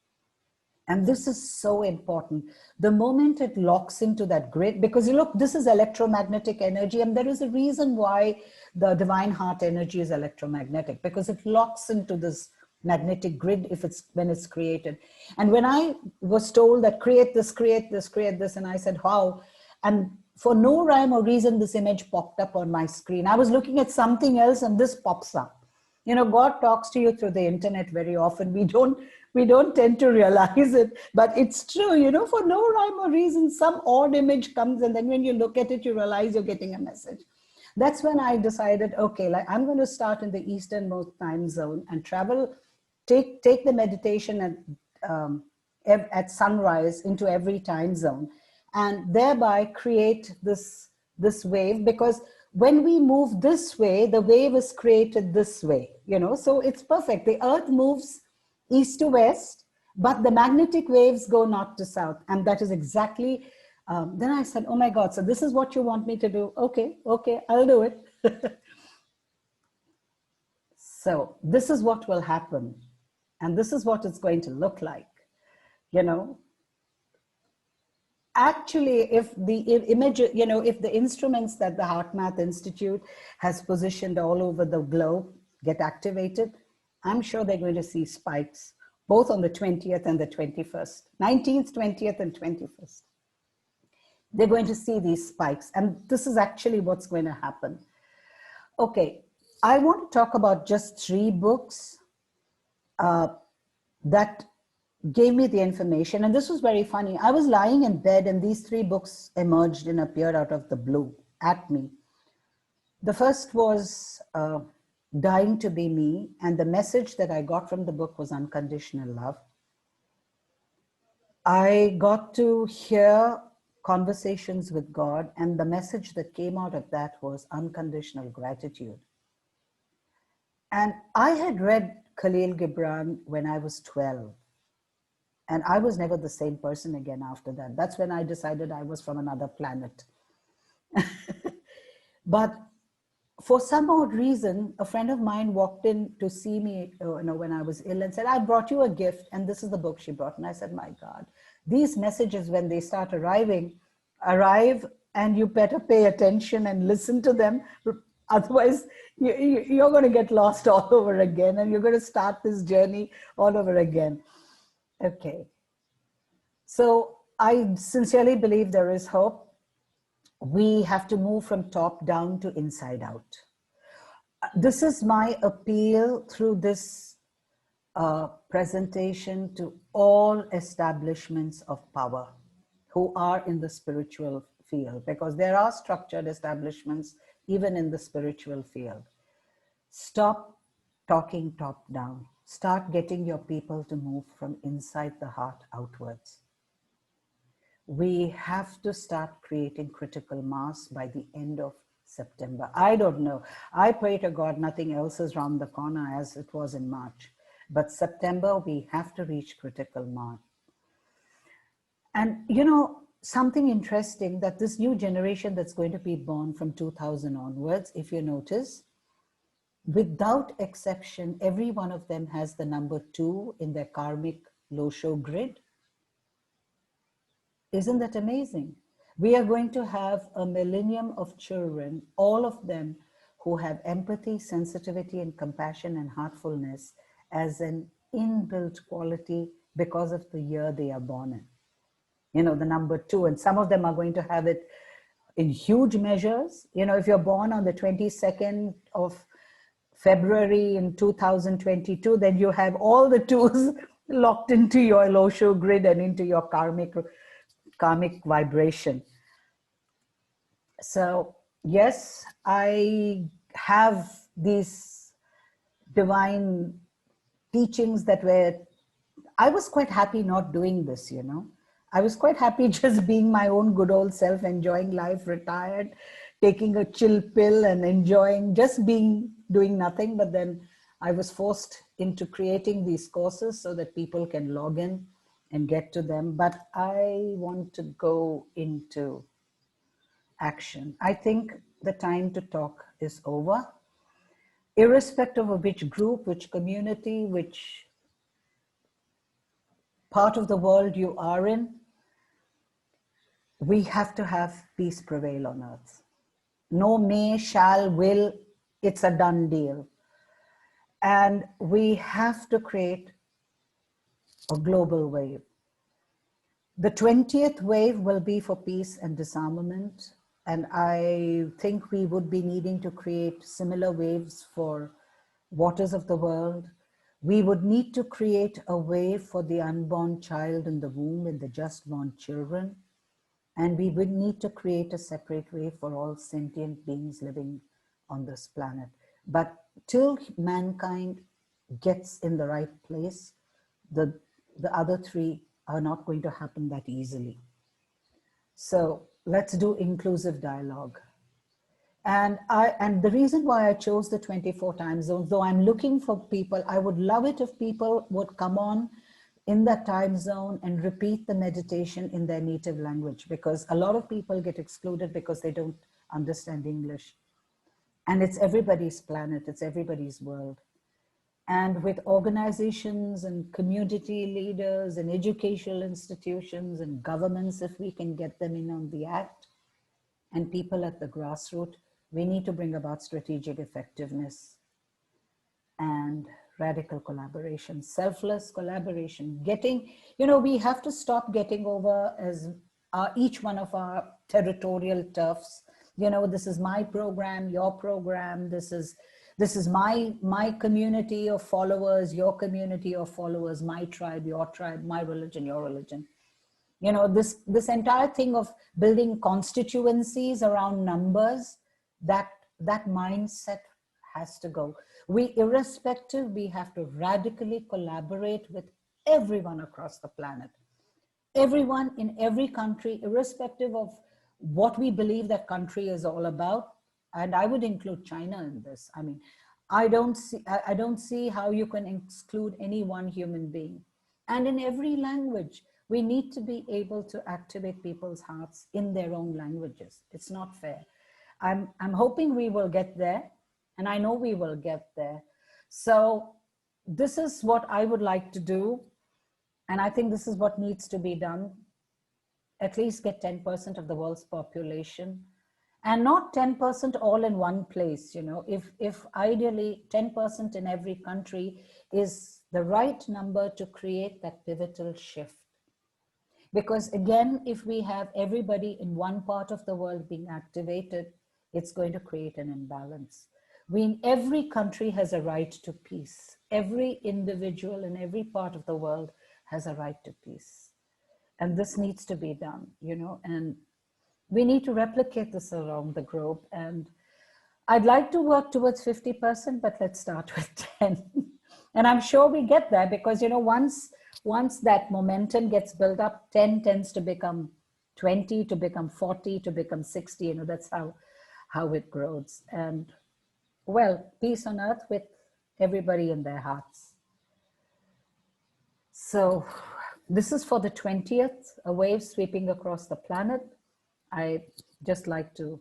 And this is so important. The moment it locks into that grid, because you look, this is electromagnetic energy, and there is a reason why the divine heart energy is electromagnetic, because it locks into this magnetic grid when it's created. And when I was told that create this, and I said, how? And for no rhyme or reason, this image popped up on my screen. I was looking at something else and this pops up. You know, God talks to you through the internet very often. We don't tend to realize it, but it's true, you know, for no rhyme or reason, some odd image comes and then when you look at it, you realize you're getting a message. That's when I decided, okay, like I'm going to start in the easternmost time zone and travel, take the meditation at sunrise into every time zone and thereby create this wave, because when we move this way, the wave is created this way, you know, so it's perfect. The earth moves east to west, but the magnetic waves go north to south. And that is exactly Then I said, oh my God, so this is what you want me to do? Okay, I'll do it. So this is what will happen. And this is what it's going to look like. You know, actually, if the image, you know, if the instruments that the HeartMath Institute has positioned all over the globe get activated, I'm sure they're going to see spikes, both on the 20th and the 21st, 19th, 20th, and 21st. They're going to see these spikes. And this is actually what's going to happen. Okay, I want to talk about just 3 books that gave me the information. And this was very funny. I was lying in bed and these 3 books emerged and appeared out of the blue at me. The first was Dying to Be Me. And the message that I got from the book was unconditional love. I got to hear Conversations with God, and the message that came out of that was unconditional gratitude. And I had read Khalil Gibran when I was 12. And I was never the same person again after that. That's when I decided I was from another planet. But for some odd reason, a friend of mine walked in to see me, you know, when I was ill and said, I brought you a gift. And this is the book she brought. And I said, my God, these messages, when they start arrive, and you better pay attention and listen to them. Otherwise, you're going to get lost all over again. And you're going to start this journey all over again. Okay. So I sincerely believe there is hope. We have to move from top down to inside out. This is my appeal through this presentation to all establishments of power who are in the spiritual field, because there are structured establishments even in the spiritual field. Stop talking top down. Start getting your people to move from inside the heart outwards. We have to start creating critical mass by the end of September. I don't know. I pray to God nothing else is around the corner as it was in March. But September, we have to reach critical mass. And you know, something interesting, that this new generation that's going to be born from 2000 onwards, if you notice, without exception, every one of them has the number 2 in their karmic Losho grid. Isn't that amazing? We are going to have a millennium of children, all of them who have empathy, sensitivity, and compassion and heartfulness as an inbuilt quality because of the year they are born in. You know, the number 2, and some of them are going to have it in huge measures. You know, if you're born on the 22nd of February in 2022, then you have all the 2s locked into your Losho grid and into your karmic vibration. So yes, I have these divine teachings that I was quite happy not doing this, you know. I was quite happy just being my own good old self, enjoying life, retired, taking a chill pill and enjoying, just doing nothing. But then I was forced into creating these courses so that people can log in and get to them. But I want to go into action. I think the time to talk is over. Irrespective of which group, which community, which part of the world you are in, we have to have peace prevail on earth. No may, shall, will, it's a done deal. And we have to create a global wave. The 20th wave will be for peace and disarmament. And I think we would be needing to create similar waves for waters of the world. We would need to create a wave for the unborn child in the womb and the just born children. And we would need to create a separate way for all sentient beings living on this planet. But till mankind gets in the right place, the other 3 are not going to happen that easily. So let's do inclusive dialogue. And the reason why I chose the 24 time zones, though I'm looking for people, I would love it if people would come on in that time zone and repeat the meditation in their native language, because a lot of people get excluded because they don't understand English. And it's everybody's planet, it's everybody's world. And with organizations and community leaders and educational institutions and governments, if we can get them in on the act, and people at the grassroots, we need to bring about strategic effectiveness and radical collaboration, selfless collaboration, getting, we have to stop getting over as each one of our territorial turfs. This is my program, your program, this is my community of followers, your community of followers, my tribe, your tribe, my religion, your religion. This entire thing of building constituencies around numbers, that mindset has to go. We have to radically collaborate with everyone across the planet. Everyone in every country, irrespective of what we believe that country is all about. And I would include China in this. I mean, I don't see how you can exclude any one human being. And in every language, we need to be able to activate people's hearts in their own languages. It's not fair. I'm hoping we will get there, and I know we will get there. So this is what I would like to do. And I think this is what needs to be done. At least get 10% of the world's population, and not 10% all in one place. If ideally 10% in every country is the right number to create that pivotal shift. Because again, if we have everybody in one part of the world being activated, it's going to create an imbalance. Every country has a right to peace. Every individual in every part of the world has a right to peace. And this needs to be done, and we need to replicate this around the globe. And I'd like to work towards 50%, but let's start with 10. And I'm sure we get there, because, once that momentum gets built up, 10 tends to become 20, to become 40, to become 60. That's how it grows. And well, peace on earth with everybody in their hearts. So this is for the 20th, a wave sweeping across the planet. I just like to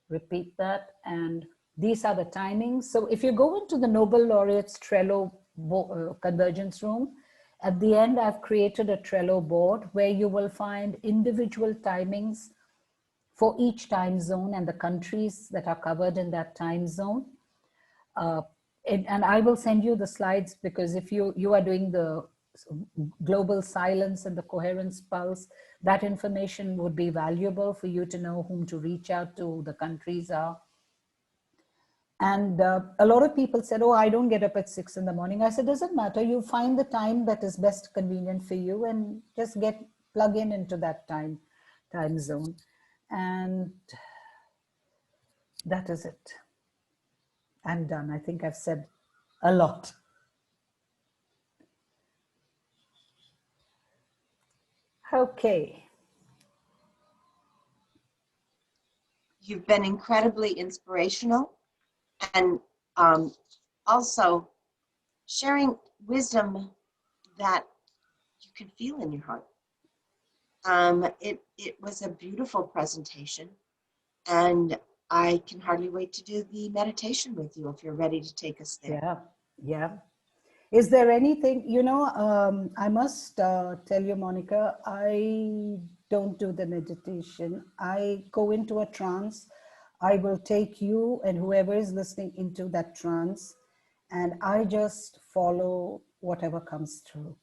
repeat that. And these are the timings. So if you go into the Nobel Laureates Trello convergence room, at the end, I've created a Trello board where you will find individual timings for each time zone and the countries that are covered in that time zone. And I will send you the slides, because if you are doing the global silence and the coherence pulse, that information would be valuable for you to know whom to reach out to, the countries are. And a lot of people said, oh, I don't get up at 6 in the morning. I said, doesn't matter. You find the time that is best convenient for you and just plug into that time zone. And that is it. I'm done. I think I've said a lot. Okay. You've been incredibly inspirational, and also sharing wisdom that you can feel in your heart. It was a beautiful presentation, and I can hardly wait to do the meditation with you if you're ready to take us there. Yeah. Is there anything, I must tell you, Monica, I don't do the meditation. I go into a trance. I will take you and whoever is listening into that trance, and I just follow whatever comes through.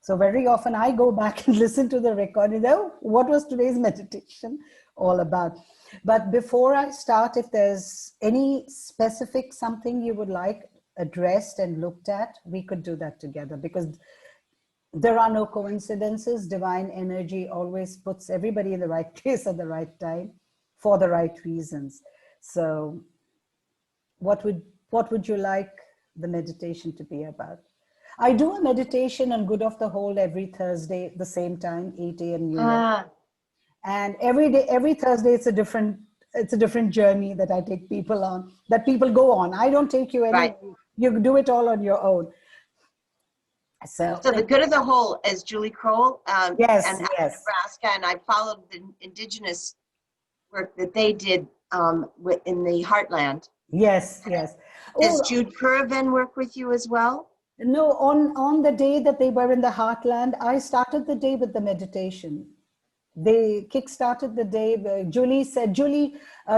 So very often I go back and listen to the recording. Oh, what was today's meditation all about? But before I start, if there's any specific something you would like addressed and looked at, we could do that together, because there are no coincidences. Divine energy always puts everybody in the right place at the right time for the right reasons. So what would you like the meditation to be about? I do a meditation on Good of the Whole every Thursday at the same time, 8 a.m. New York. And every Thursday, it's a different journey that I take people on, that people go on. I don't take you anywhere. Right. You do it all on your own. So So the good of the whole, as Julie Kroll, and yes, out of yes, Nebraska, and I followed the indigenous work that they did in the heartland. yes, yes. Does Oh, Jude Currivan work with you as well? no, on the day that they were in the heartland, I started the day with the meditation. They kick-started the day.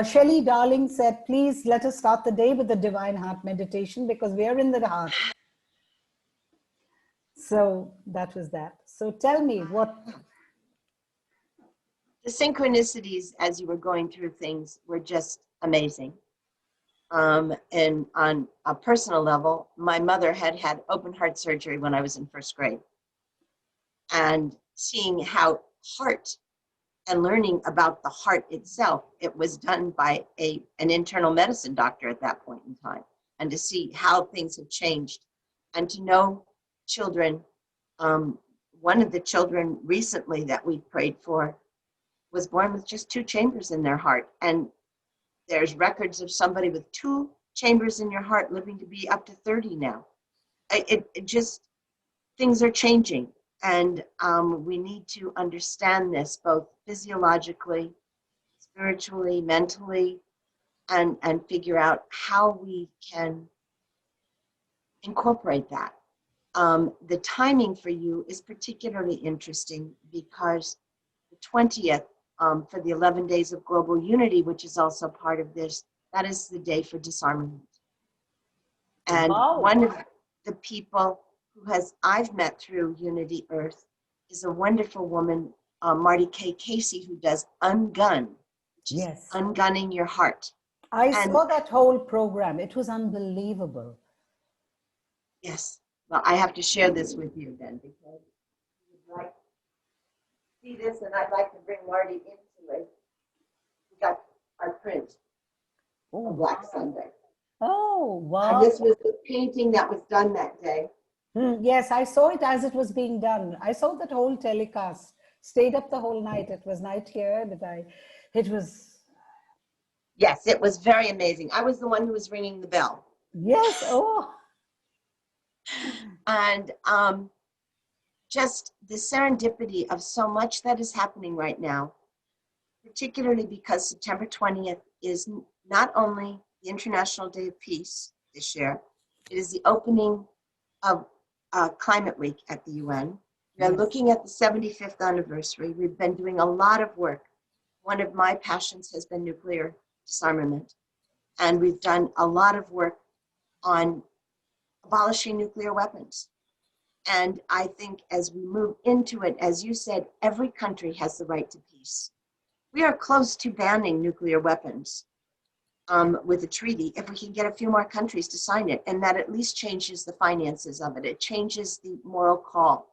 Shelley Darling said, please let us start the day with the Divine Heart meditation because we are in the heart. So that was that. So tell me what. The synchronicities as you were going through things were just amazing. And on a personal level, my mother had had open heart surgery when I was in first grade. And seeing how heart and learning about the heart itself, it was done by an internal medicine doctor at that point in time. And to see how things have changed and to know children, one of the children recently that we prayed for was born with just 2 chambers in their heart. And there's records of somebody with 2 chambers in your heart living to be up to 30 now. It just, things are changing. And we need to understand this both physiologically, spiritually, mentally, and figure out how we can incorporate that. The timing for you is particularly interesting because the 20th, for the 11 days of global unity, which is also part of this, that is the day for disarmament. And Wow. one of the people I've met through Unity Earth is a wonderful woman, Marty K. Casey, who does Ungun, which is Yes. ungunning your heart. I And saw that whole program. It was unbelievable. yes, well, I have to share this with you then because you would like to see this, and I'd like to bring Marty into it. We got our print of Oh, Black Sunday. oh, And wow. this was the painting that was done that day. Yes, I saw it as it was being done. I saw that whole telecast. Stayed up the whole night. It was night here, but it was, Yes, it was very amazing. I was the one who was ringing the bell. yes, oh, And just the serendipity of so much that is happening right now, particularly because September 20th is not only the International Day of Peace this year, it is the opening of Climate Week at the UN. We are yes. looking at the 75th anniversary. We've been doing a lot of work. One of my passions has been nuclear disarmament. And we've done a lot of work on abolishing nuclear weapons. And I think as we move into it, as you said, every country has the right to peace. We are close to banning nuclear weapons with a treaty if we can get a few more countries to sign it, and that at least changes the finances of it. It changes the moral call.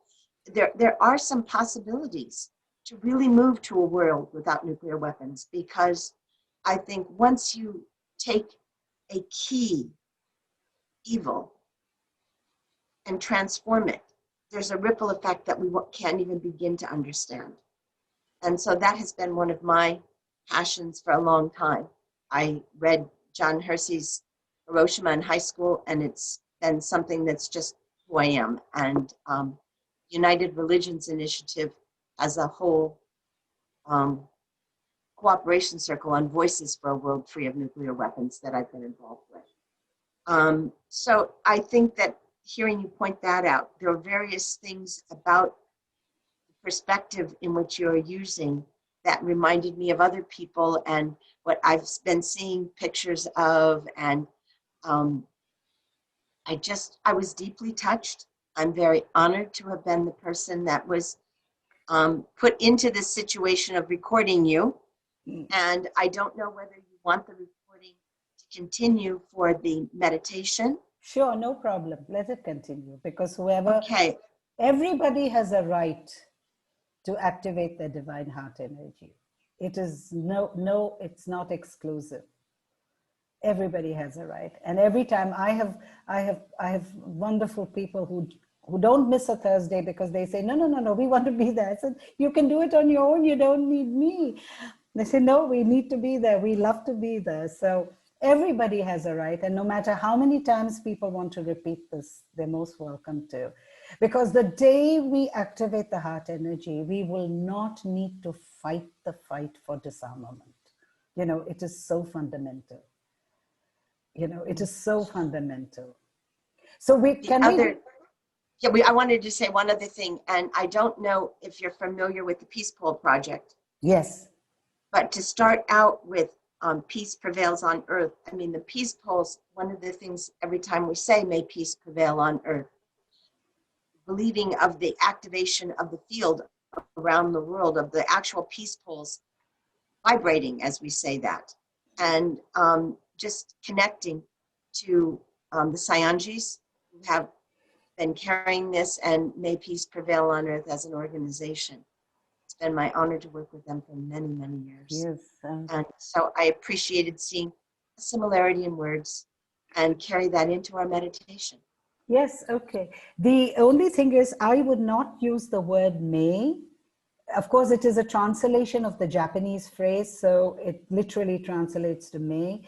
There are some possibilities to really move to a world without nuclear weapons, because I think once you take a key evil and transform it, there's a ripple effect that we can't even begin to understand. And so that has been one of my passions for a long time. I read John Hersey's Hiroshima in high school, and it's been something that's just who I am. And United Religions Initiative has a whole cooperation circle on voices for a world free of nuclear weapons that I've been involved with. So I think that hearing you point that out, there are various things about the perspective in which you're using that reminded me of other people and what I've been seeing pictures of. And I was deeply touched. I'm very honored to have been the person that was put into this situation of recording you. And I don't know whether you want the recording to continue for the meditation. Sure, no problem. Let it continue because Okay. everybody has a right to activate their divine heart energy. It is it's not exclusive. Everybody has a right. And every time I have wonderful people who don't miss a Thursday because they say, no, we want to be there. I said, you can do it on your own. You don't need me. They say, no, we need to be there. We love to be there. So everybody has a right. And no matter how many times people want to repeat this, they're most welcome to. Because the day we activate the heart energy, we will not need to fight the fight for disarmament. You know, it is so fundamental. You know, it is so fundamental. So I wanted to say one other thing, and I don't know if you're familiar with the Peace Pole Project. Yes. But to start out with peace prevails on earth, I mean, the peace poles, one of the things every time we say, may peace prevail on earth, believing of the activation of the field around the world, of the actual peace poles vibrating as we say that, and just connecting to the Sayanjis who have been carrying this, and may peace prevail on earth as an organization. It's been my honor to work with them for many, many years. Yes. And so I appreciated seeing a similarity in words and carry that into our meditation. Yes, okay. The only thing is, I would not use the word may. Of course, it is a translation of the Japanese phrase, so it literally translates to may,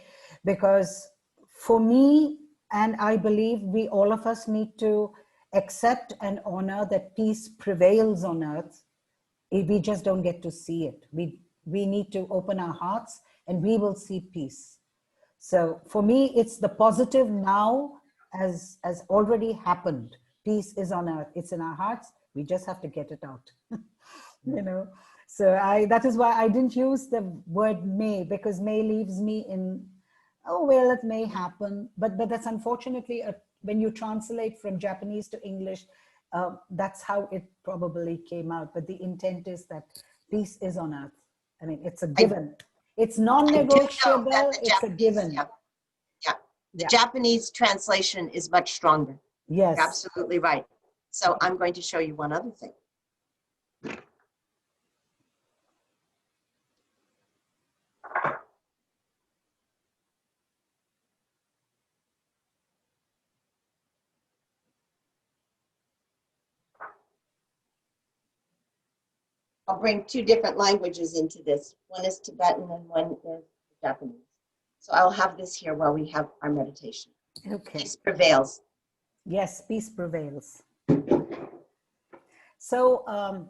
because for me, and I believe we all of us need to accept and honor that peace prevails on earth. We just don't get to see it. We need to open our hearts and we will see peace. So for me, it's the positive now as already happened. Peace is on earth. It's in our hearts. We just have to get it out. You know, so that is why I didn't use the word may, because may leaves me in, oh, well, it may happen. But that's unfortunately, when you translate from Japanese to English, that's how it probably came out. But the intent is that peace is on earth. I mean, it's a given. It's non-negotiable. It's a given. The Japanese translation is much stronger. Yes. You're absolutely right. So I'm going to show you one other thing. I'll bring two different languages into this. One is Tibetan and one is Japanese. So I'll have this here while we have our meditation. Okay. Peace prevails. Yes, peace prevails. So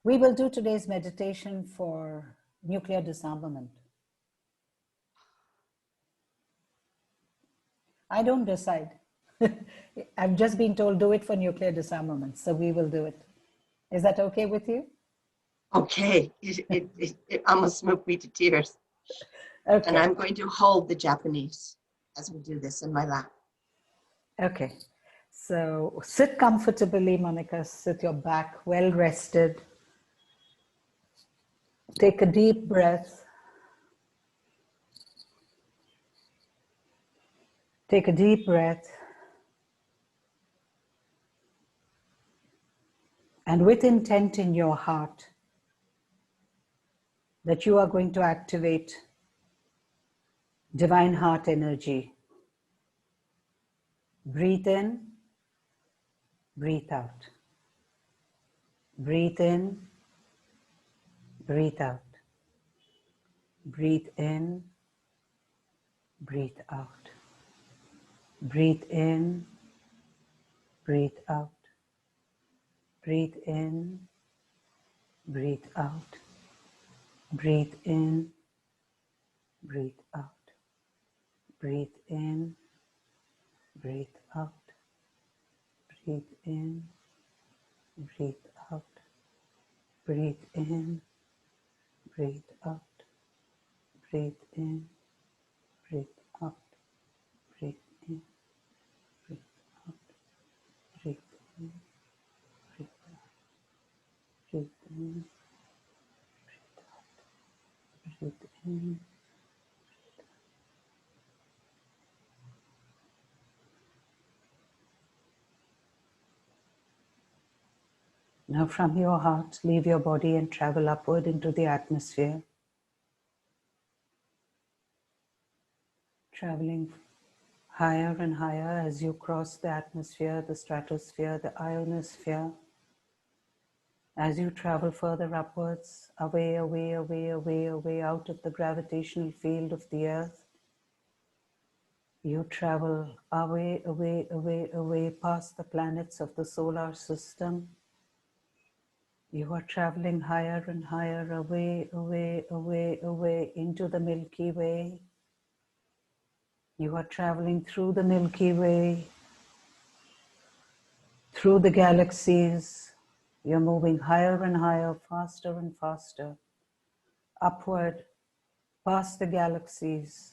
we will do today's meditation for nuclear disarmament. I don't decide. I've just been told do it for nuclear disarmament, so we will do it. Is that okay with you? Okay, it almost moved me to tears. Okay. And I'm going to hold the Japanese as we do this in my lap. Okay, so sit comfortably, Monica. Sit your back well rested. Take a deep breath. Take a deep breath. And with intent in your heart that you are going to activate divine heart energy. Breathe in, breathe out. Breathe in, breathe out. Breathe in, breathe out. Breathe in, breathe out. Breathe in, breathe out. Breathe in, breathe out. Breathe in, breathe out. Breathe in, breathe out. Breathe in, breathe out. Breathe in, breathe out. Breathe in, breathe out. Breathe in, breathe out. Breathe in, breathe out. Breathe in. Now from your heart, leave your body and travel upward into the atmosphere. Traveling higher and higher as you cross the atmosphere, the stratosphere, the ionosphere. As you travel further upwards, away, away, away, away, away out of the gravitational field of the earth, You travel away, away, away, away past the planets of the solar system. You are traveling higher and higher, away, away, away, away into the Milky Way. You are traveling through the Milky Way, through the galaxies. You're moving higher and higher, faster and faster, upward, past the galaxies,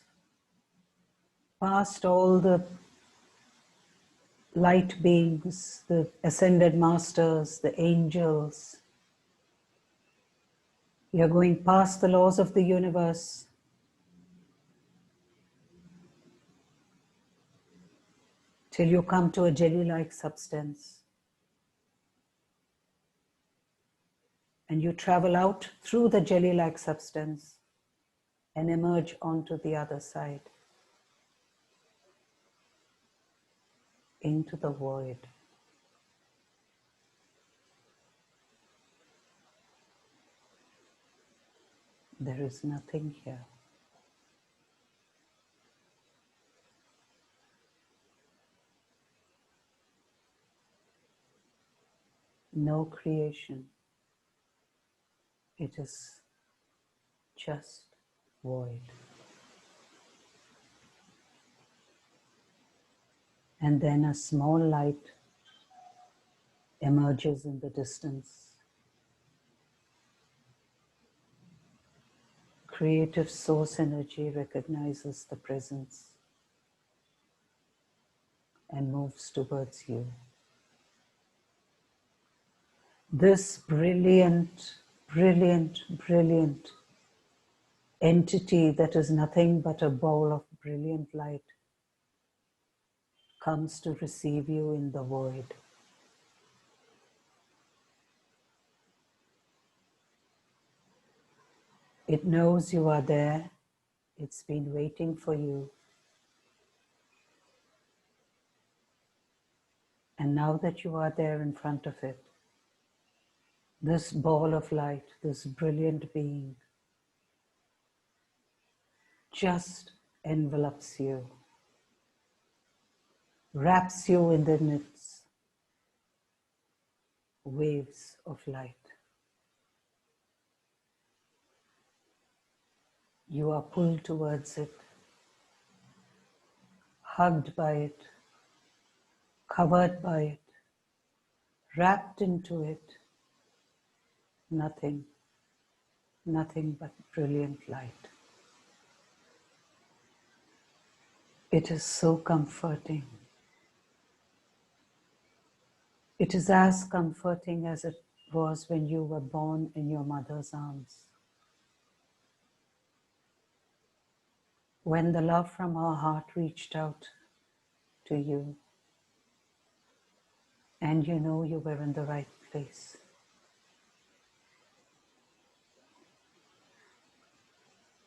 past all the light beings, the ascended masters, the angels. You're going past the laws of the universe, till you come to a jelly-like substance. And you travel out through the jelly-like substance and emerge onto the other side, into the void. There is nothing here. No creation. It is just void. And then a small light emerges in the distance. Creative source energy recognizes the presence and moves towards you. This brilliant, brilliant, brilliant entity that is nothing but a ball of brilliant light comes to receive you in the void. It knows you are there. It's been waiting for you. And now that you are there in front of it, this ball of light, this brilliant being, just envelops you, wraps you within its waves of light. You are pulled towards it, hugged by it, covered by it, wrapped into it. Nothing, nothing but brilliant light. It is so comforting. It is as comforting as it was when you were born in your mother's arms. When the love from her heart reached out to you, and you know you were in the right place.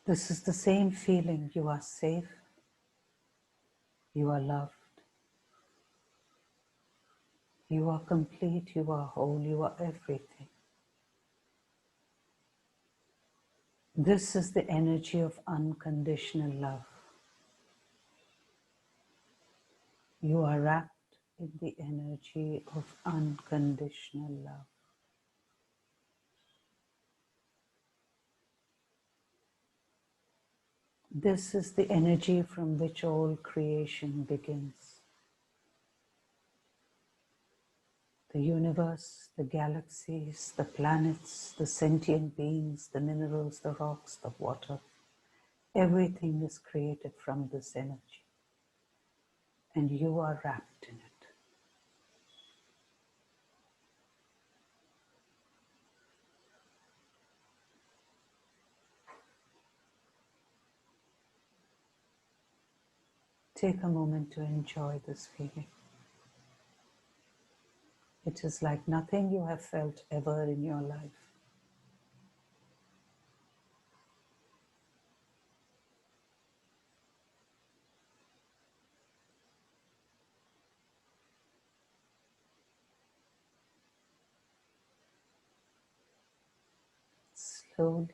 This is the same feeling. You are safe, you are loved, you are complete, you are whole, you are everything. This is the energy of unconditional love. You are wrapped in the energy of unconditional love. This is the energy from which all creation begins. The universe, the galaxies, the planets, the sentient beings, the minerals, the rocks, the water, everything is created from this energy. And you are wrapped in it. Take a moment to enjoy this feeling. It is like nothing you have felt ever in your life. Slowly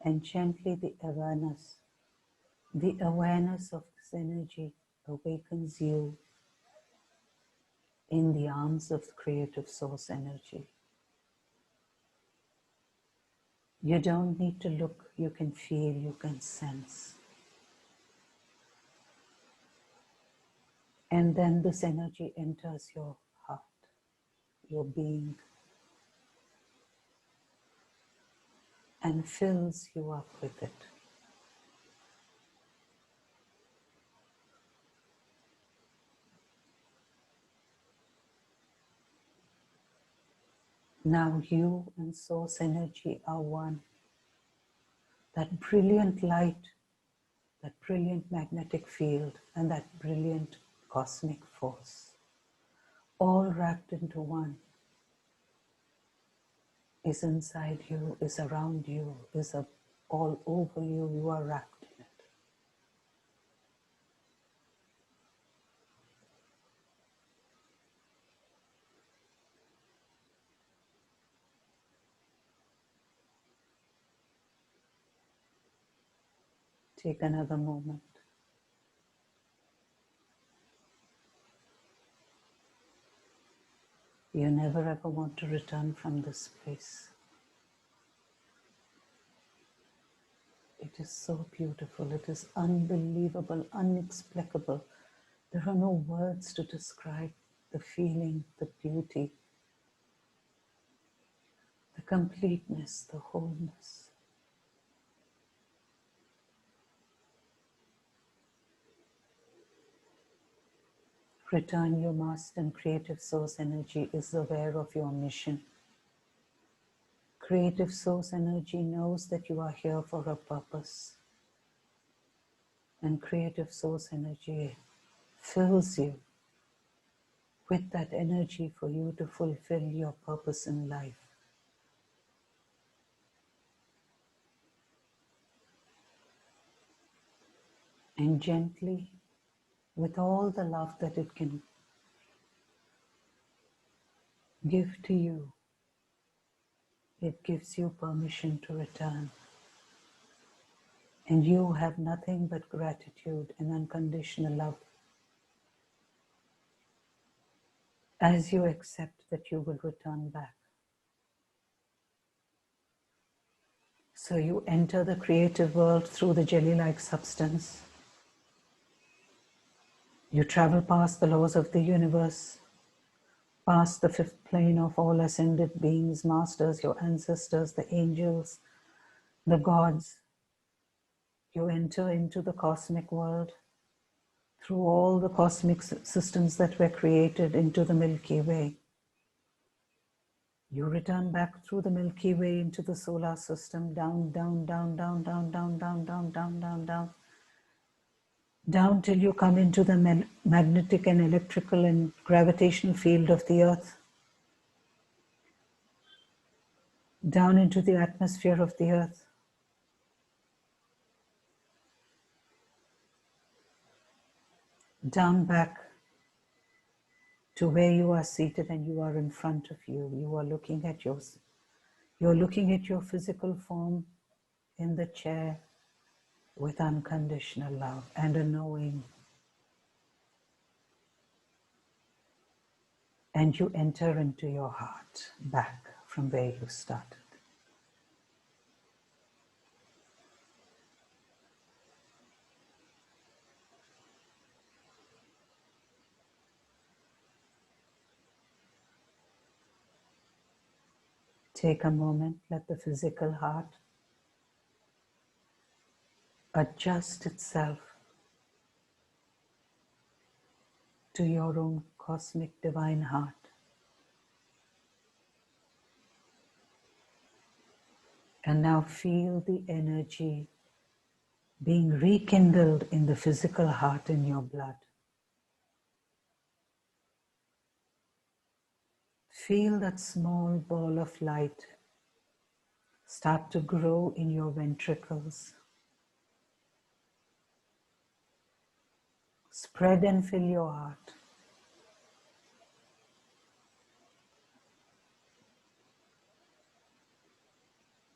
and gently the awareness The awareness of this energy awakens you in the arms of the creative source energy. You don't need to look, you can feel, you can sense. And then this energy enters your heart, your being, and fills you up with it. Now you and source energy are one. That brilliant light, that brilliant magnetic field, and that brilliant cosmic force, all wrapped into one, is inside you, is around you, is all over you. You are wrapped in it. Take another moment. You never ever want to return from this place. It is so beautiful. It is unbelievable, inexplicable. There are no words to describe the feeling, the beauty, the completeness, the wholeness. Return your master and creative source energy is aware of your mission. Creative source energy knows that you are here for a purpose. And creative source energy fills you with that energy for you to fulfill your purpose in life. And gently, with all the love that it can give to you, it gives you permission to return. And you have nothing but gratitude and unconditional love as you accept that you will return back. So you enter the creative world through the jelly-like substance. You travel past the laws of the universe, past the fifth plane of all ascended beings, masters, your ancestors, the angels, the gods. You enter into the cosmic world through all the cosmic systems that were created into the Milky Way. You return back through the Milky Way into the solar system, down, down, down, down, down, down, down, down, down, down, down, down till you come into the magnetic and electrical and gravitational field of the earth, down into the atmosphere of the earth, down back to where you are seated and you are in front of you. You are looking at you're looking at your physical form in the chair with unconditional love and a knowing. And you enter into your heart back from where you started. Take a moment, let the physical heart adjust itself to your own cosmic divine heart. And now feel the energy being rekindled in the physical heart in your blood. Feel that small ball of light start to grow in your ventricles. Spread and fill your heart.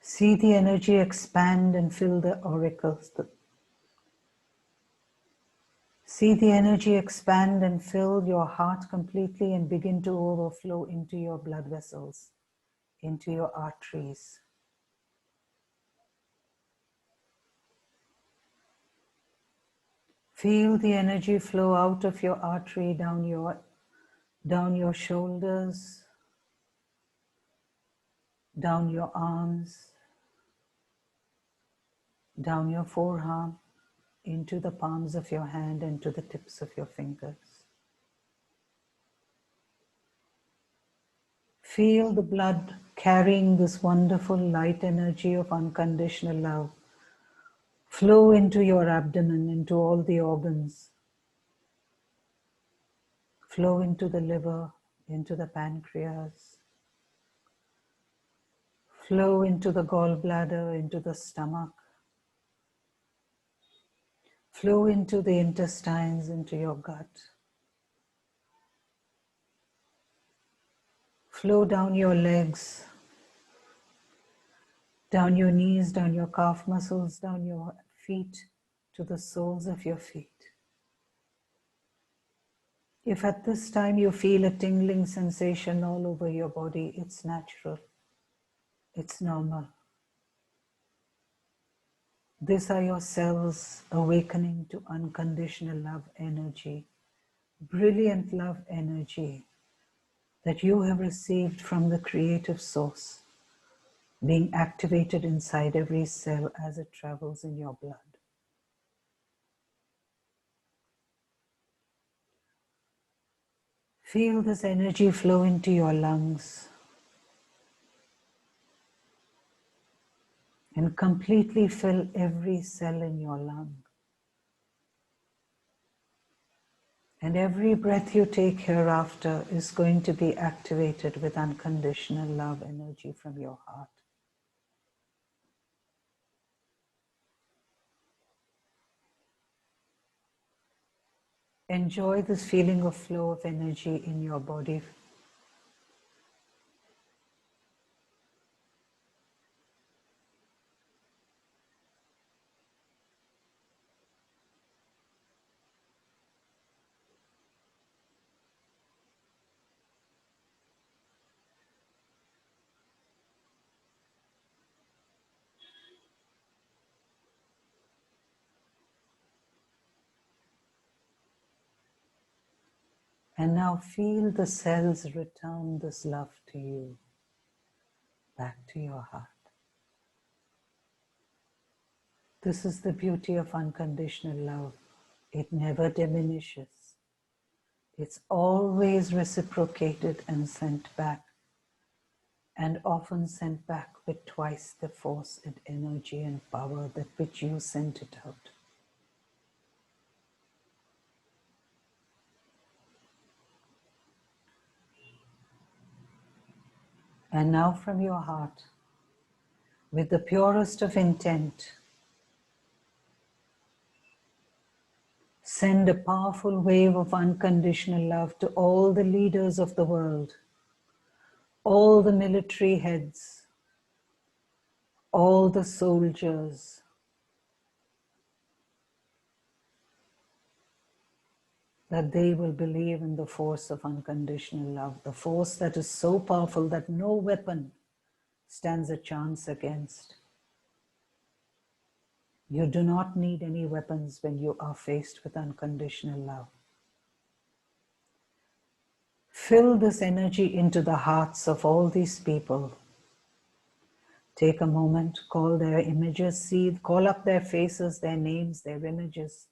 See the energy expand and fill the auricles, See the energy expand and fill your heart completely and begin to overflow into your blood vessels, into your arteries. Feel the energy flow out of your artery down your shoulders, down your arms, down your forearm, into the palms of your hand and to the tips of your fingers. Feel the blood carrying this wonderful light energy of unconditional love flow into your abdomen, into all the organs. Flow into the liver, into the pancreas. Flow into the gallbladder, into the stomach. Flow into the intestines, into your gut. Flow down your legs, down your knees, down your calf muscles, down your feet, to the soles of your feet. If at this time you feel a tingling sensation all over your body, it's natural, it's normal. These are your cells awakening to unconditional love energy, brilliant love energy that you have received from the creative source, being activated inside every cell as it travels in your blood. Feel this energy flow into your lungs and completely fill every cell in your lung. And every breath you take hereafter is going to be activated with unconditional love energy from your heart. Enjoy this feeling of flow of energy in your body. And now feel the cells return this love to you, back to your heart. This is the beauty of unconditional love. It never diminishes. It's always reciprocated and sent back, and often sent back with twice the force and energy and power that which you sent it out. And now from your heart, with the purest of intent, send a powerful wave of unconditional love to all the leaders of the world, all the military heads, all the soldiers, that they will believe in the force of unconditional love, the force that is so powerful that no weapon stands a chance against. You do not need any weapons when you are faced with unconditional love. Fill this energy into the hearts of all these people. Take a moment, call their images, call up their faces, their names, their images.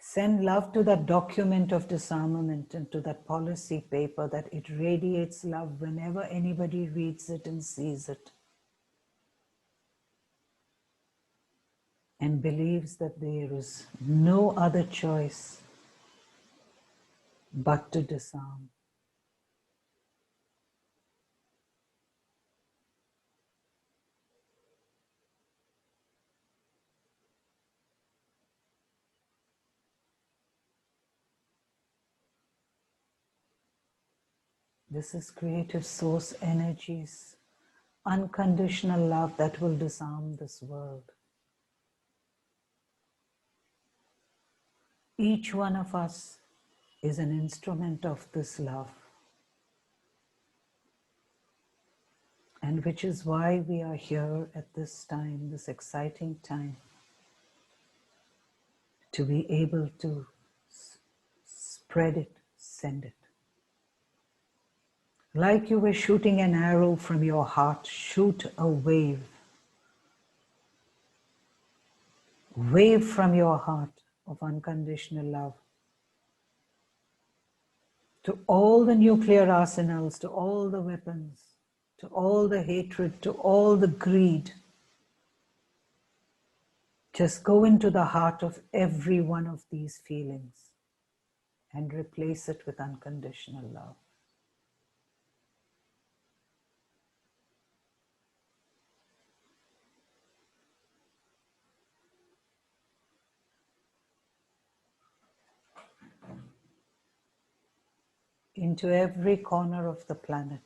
Send love to that document of disarmament and to that policy paper, that it radiates love whenever anybody reads it and sees it, and believes that there is no other choice but to disarm. This is creative source energies, unconditional love that will disarm this world. Each one of us is an instrument of this love, and which is why we are here at this time, this exciting time, to be able to spread it, send it. Like you were shooting an arrow from your heart, shoot a wave. Wave from your heart of unconditional love to all the nuclear arsenals, to all the weapons, to all the hatred, to all the greed. Just go into the heart of every one of these feelings and replace it with unconditional love. Into every corner of the planet.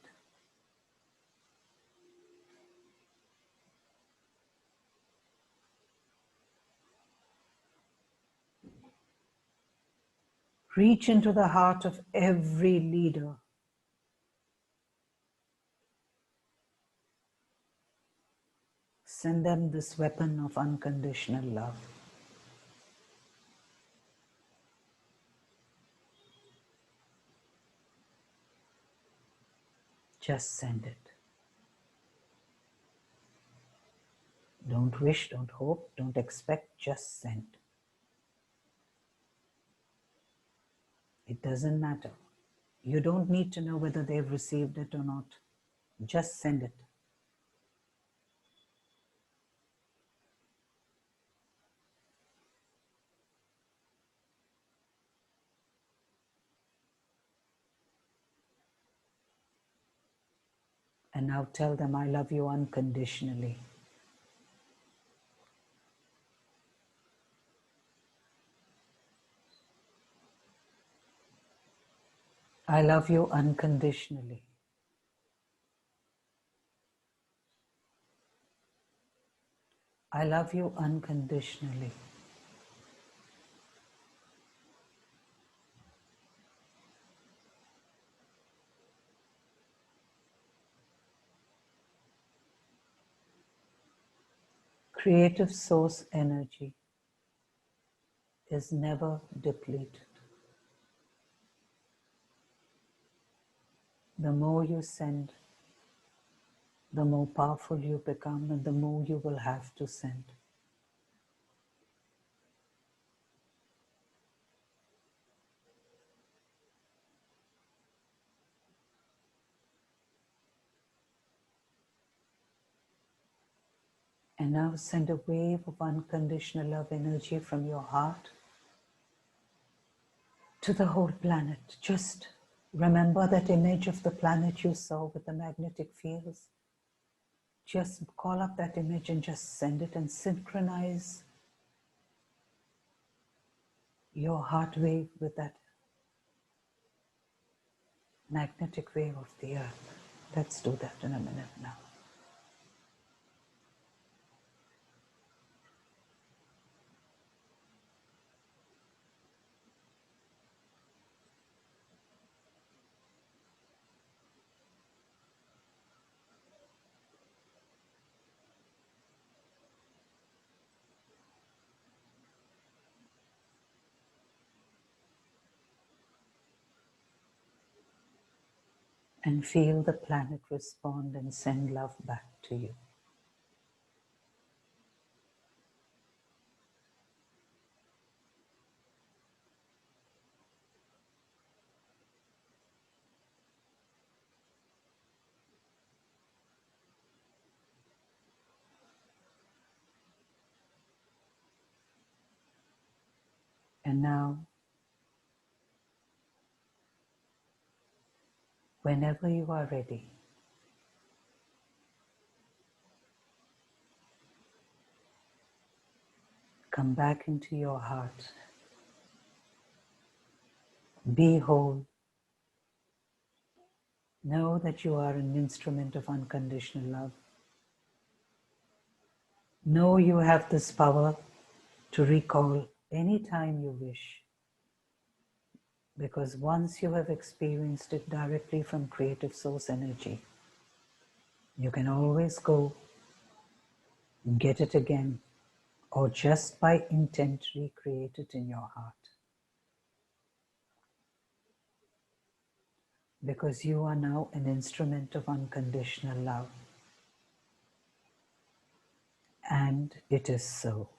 Reach into the heart of every leader. Send them this weapon of unconditional love. Just send it. Don't wish, don't hope, don't expect, just send. It doesn't matter. You don't need to know whether they've received it or not. Just send it. And now tell them, I love you unconditionally. I love you unconditionally. I love you unconditionally. Creative source energy is never depleted. The more you send, the more powerful you become and the more you will have to send. And now send a wave of unconditional love energy from your heart to the whole planet. Just remember that image of the planet you saw with the magnetic fields. Just call up that image and just send it and synchronize your heart wave with that magnetic wave of the earth. Let's do that in a minute now. And feel the planet respond and send love back to you. And now, whenever you are ready, come back into your heart. Be whole. Know that you are an instrument of unconditional love. Know you have this power to recall any time you wish Because once you have experienced it directly from creative source energy, you can always go and get it again, or just by intent recreate it in your heart. Because you are now an instrument of unconditional love. And it is so.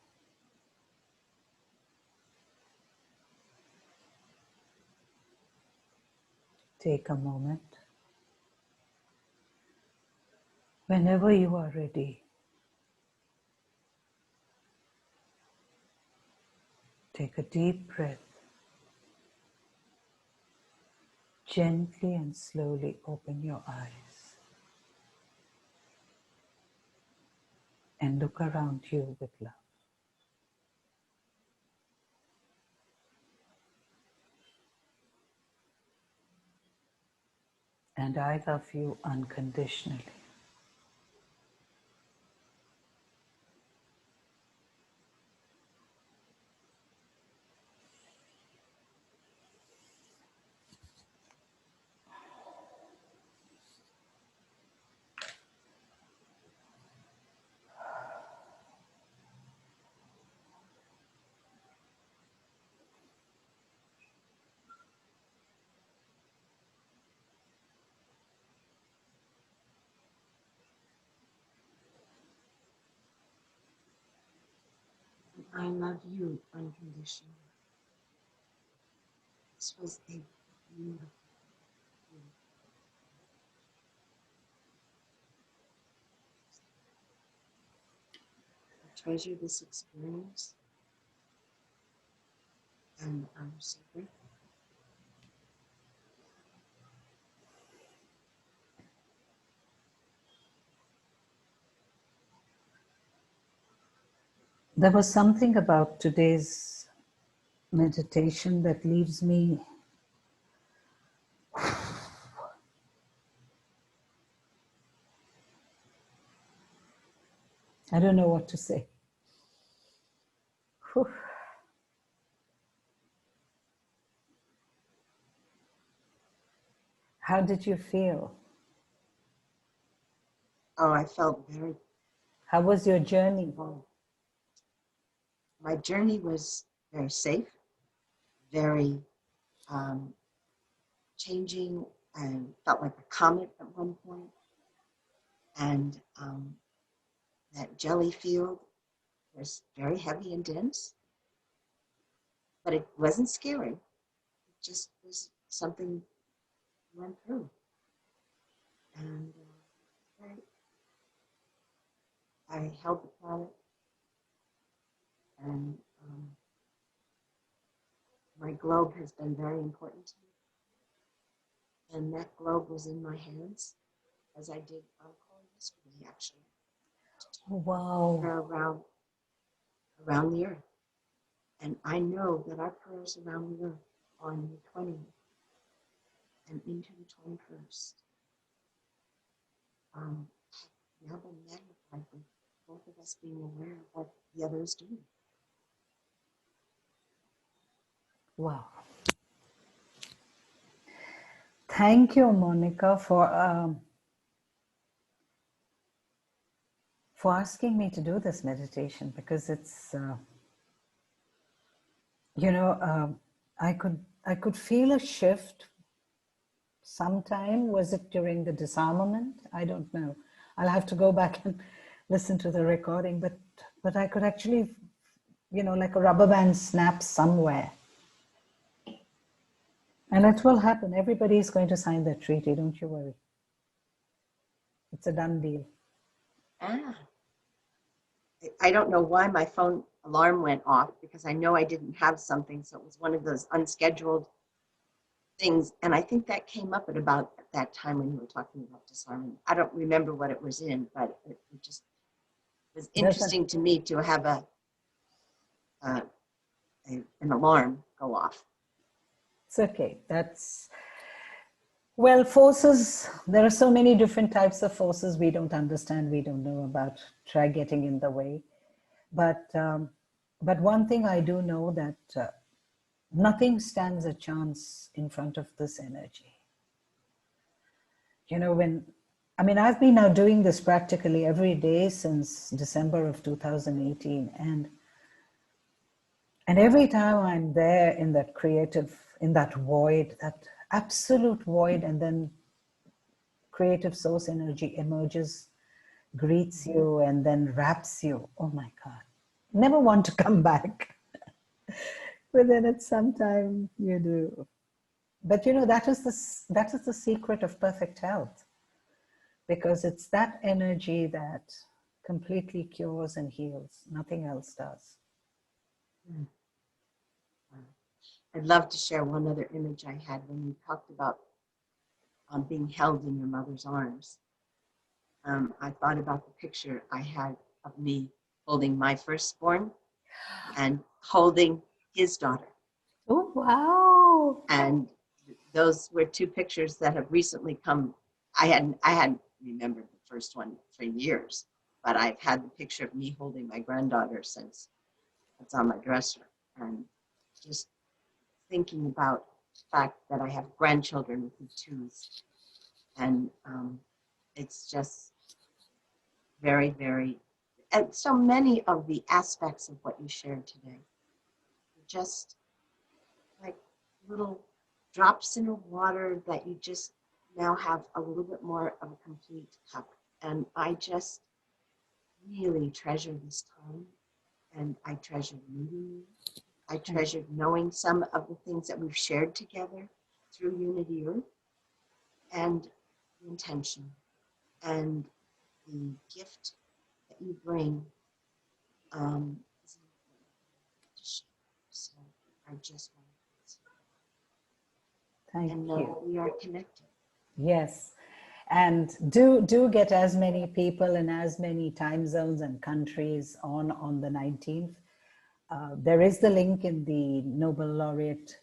Take a moment. Whenever you are ready, take a deep breath. Gently and slowly open your eyes and look around you with love. And I love you unconditionally. I love you unconditionally. This was a beautiful, beautiful. I treasure this experience, and I'm so grateful. There was something about today's meditation that leaves me I don't know what to say. Whew. How did you feel? Oh, I felt very How was your journey? comfortable. My journey was very safe, very changing. I felt like a comet at one point, and that jelly field was very heavy and dense, but it wasn't scary. It just was something I went through, and I held the planet, and my globe has been very important to me. And that globe was in my hands, as I did on call yesterday, actually, Wow. around the earth. And I know that our prayers around the earth on the 20th and into the 21st now been magnified with both of us being aware of what the other is doing. Wow. Thank you, Monica, for asking me to do this meditation, because it's, I could feel a shift sometime. Was it during the disarmament? I don't know. I'll have to go back and listen to the recording, but I could actually, like a rubber band snaps somewhere. And it will happen. Everybody is going to sign that treaty, don't you worry. It's a done deal. I don't know why my phone alarm went off, because I know I didn't have something, so it was one of those unscheduled things. And I think that came up at about that time when you were talking about disarmament. I don't remember what it was in, but it just was interesting to me to have an alarm go off. It's okay. Well, forces, there are so many different types of forces we don't understand, we don't know about. Try getting in the way. But one thing I do know, that nothing stands a chance in front of this energy. You know, I've been now doing this practically every day since December of 2018. And every time I'm there in that creative, in that void, that absolute void, and then creative source energy emerges, greets you, and then wraps you. Oh my God. Never want to come back. But then at some time you do. But you know, that is the secret of perfect health, because it's that energy that completely cures and heals. Nothing else does. Mm. Wow. I'd love to share one other image I had when you talked about being held in your mother's arms. I thought about the picture I had of me holding my firstborn and holding his daughter. Oh, wow. And those were two pictures that have recently come. I hadn't remembered the first one for years, but I've had the picture of me holding my granddaughter since it's on my dresser. And just thinking about the fact that I have grandchildren with the twos. And it's just very, very, and so many of the aspects of what you shared today are just like little drops in the water that you just now have a little bit more of a complete cup. And I just really treasure this time, and I treasured meeting you. I treasured knowing some of the things that we've shared together through Unity Earth, and the intention and the gift that you bring is important to share. So I just want to Thank and know you. that we are connected. Yes. And do get as many people in as many time zones and countries on the 19th. There is the link in the Nobel Laureate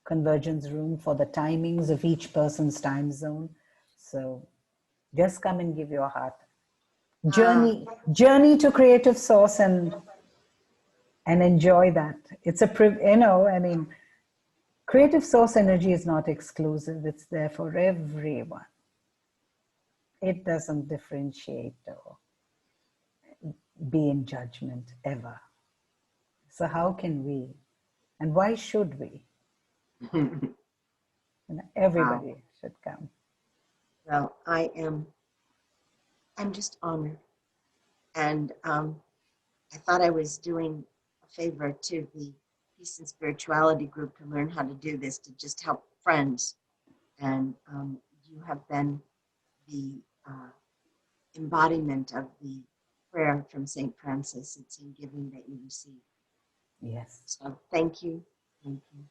Convergence Room for the timings of each person's time zone. So just come and give your heart. Journey to creative source and enjoy that. It's creative source energy is not exclusive. It's there for everyone. It doesn't differentiate or be in judgment ever. So how can we, and why should we? And everybody should come. Well, I'm just honored. And I thought I was doing a favor to the Peace and Spirituality group to learn how to do this, to just help friends. And you have been the embodiment of the prayer from St. Francis. It's in giving that you receive. Yes. So thank you. Thank you.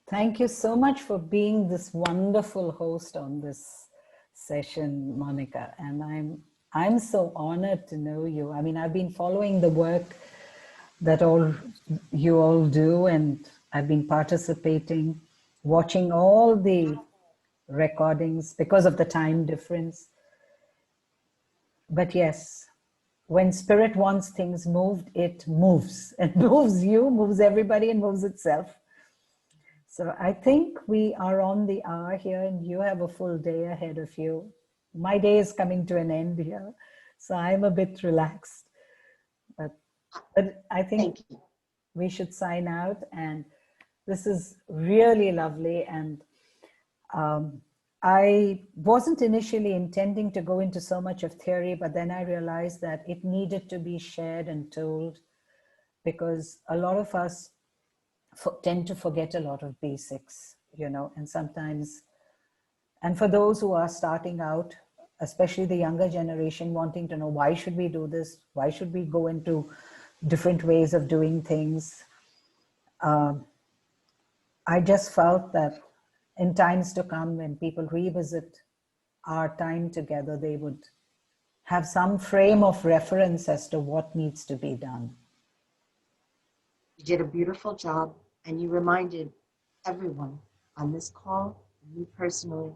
Thank you so much for being this wonderful host on this session, Monica. And I'm so honored to know you. I mean, I've been following the work that you all do, and I've been participating, watching all the recordings because of the time difference. But yes, when spirit wants things moved, it moves. It moves you, moves everybody, and moves itself. So I think we are on the hour here, and you have a full day ahead of you. My day is coming to an end here, so I'm a bit relaxed. But I think we should sign out, and this is really lovely. And I wasn't initially intending to go into so much of theory, but then I realized that it needed to be shared and told, because a lot of us tend to forget a lot of basics, and sometimes, and for those who are starting out, especially the younger generation, wanting to know, why should we do this? Why should we go into different ways of doing things? I just felt that in times to come, when people revisit our time together, they would have some frame of reference as to what needs to be done. You did a beautiful job, and you reminded everyone on this call, me personally,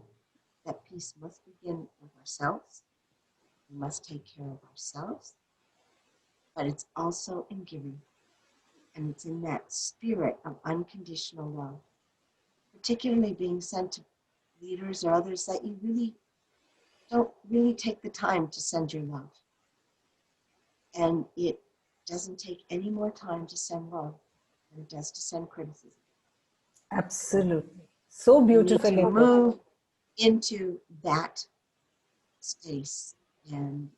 that peace must begin with ourselves. We must take care of ourselves, but it's also in giving. And it's in that spirit of unconditional love, particularly being sent to leaders or others that you really don't really take the time to send your love. And it doesn't take any more time to send love than it does to send criticism. Absolutely. So We need beautifully to put. move into that space. And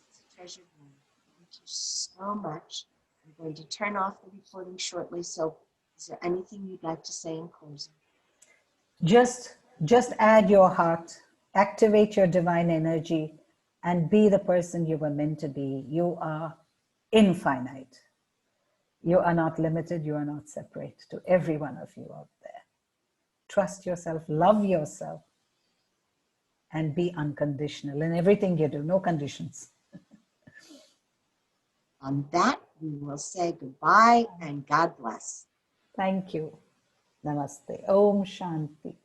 it's a treasured room. Thank you so much. I'm going to turn off the recording shortly. So is there anything you'd like to say in closing? Just add your heart, activate your divine energy, and be the person you were meant to be. You are infinite. You are not limited. You are not separate. To every one of you out there, trust yourself, love yourself, and be unconditional in everything you do. No conditions. On that, we will say goodbye and God bless. Thank you. Namaste. Om Shanti.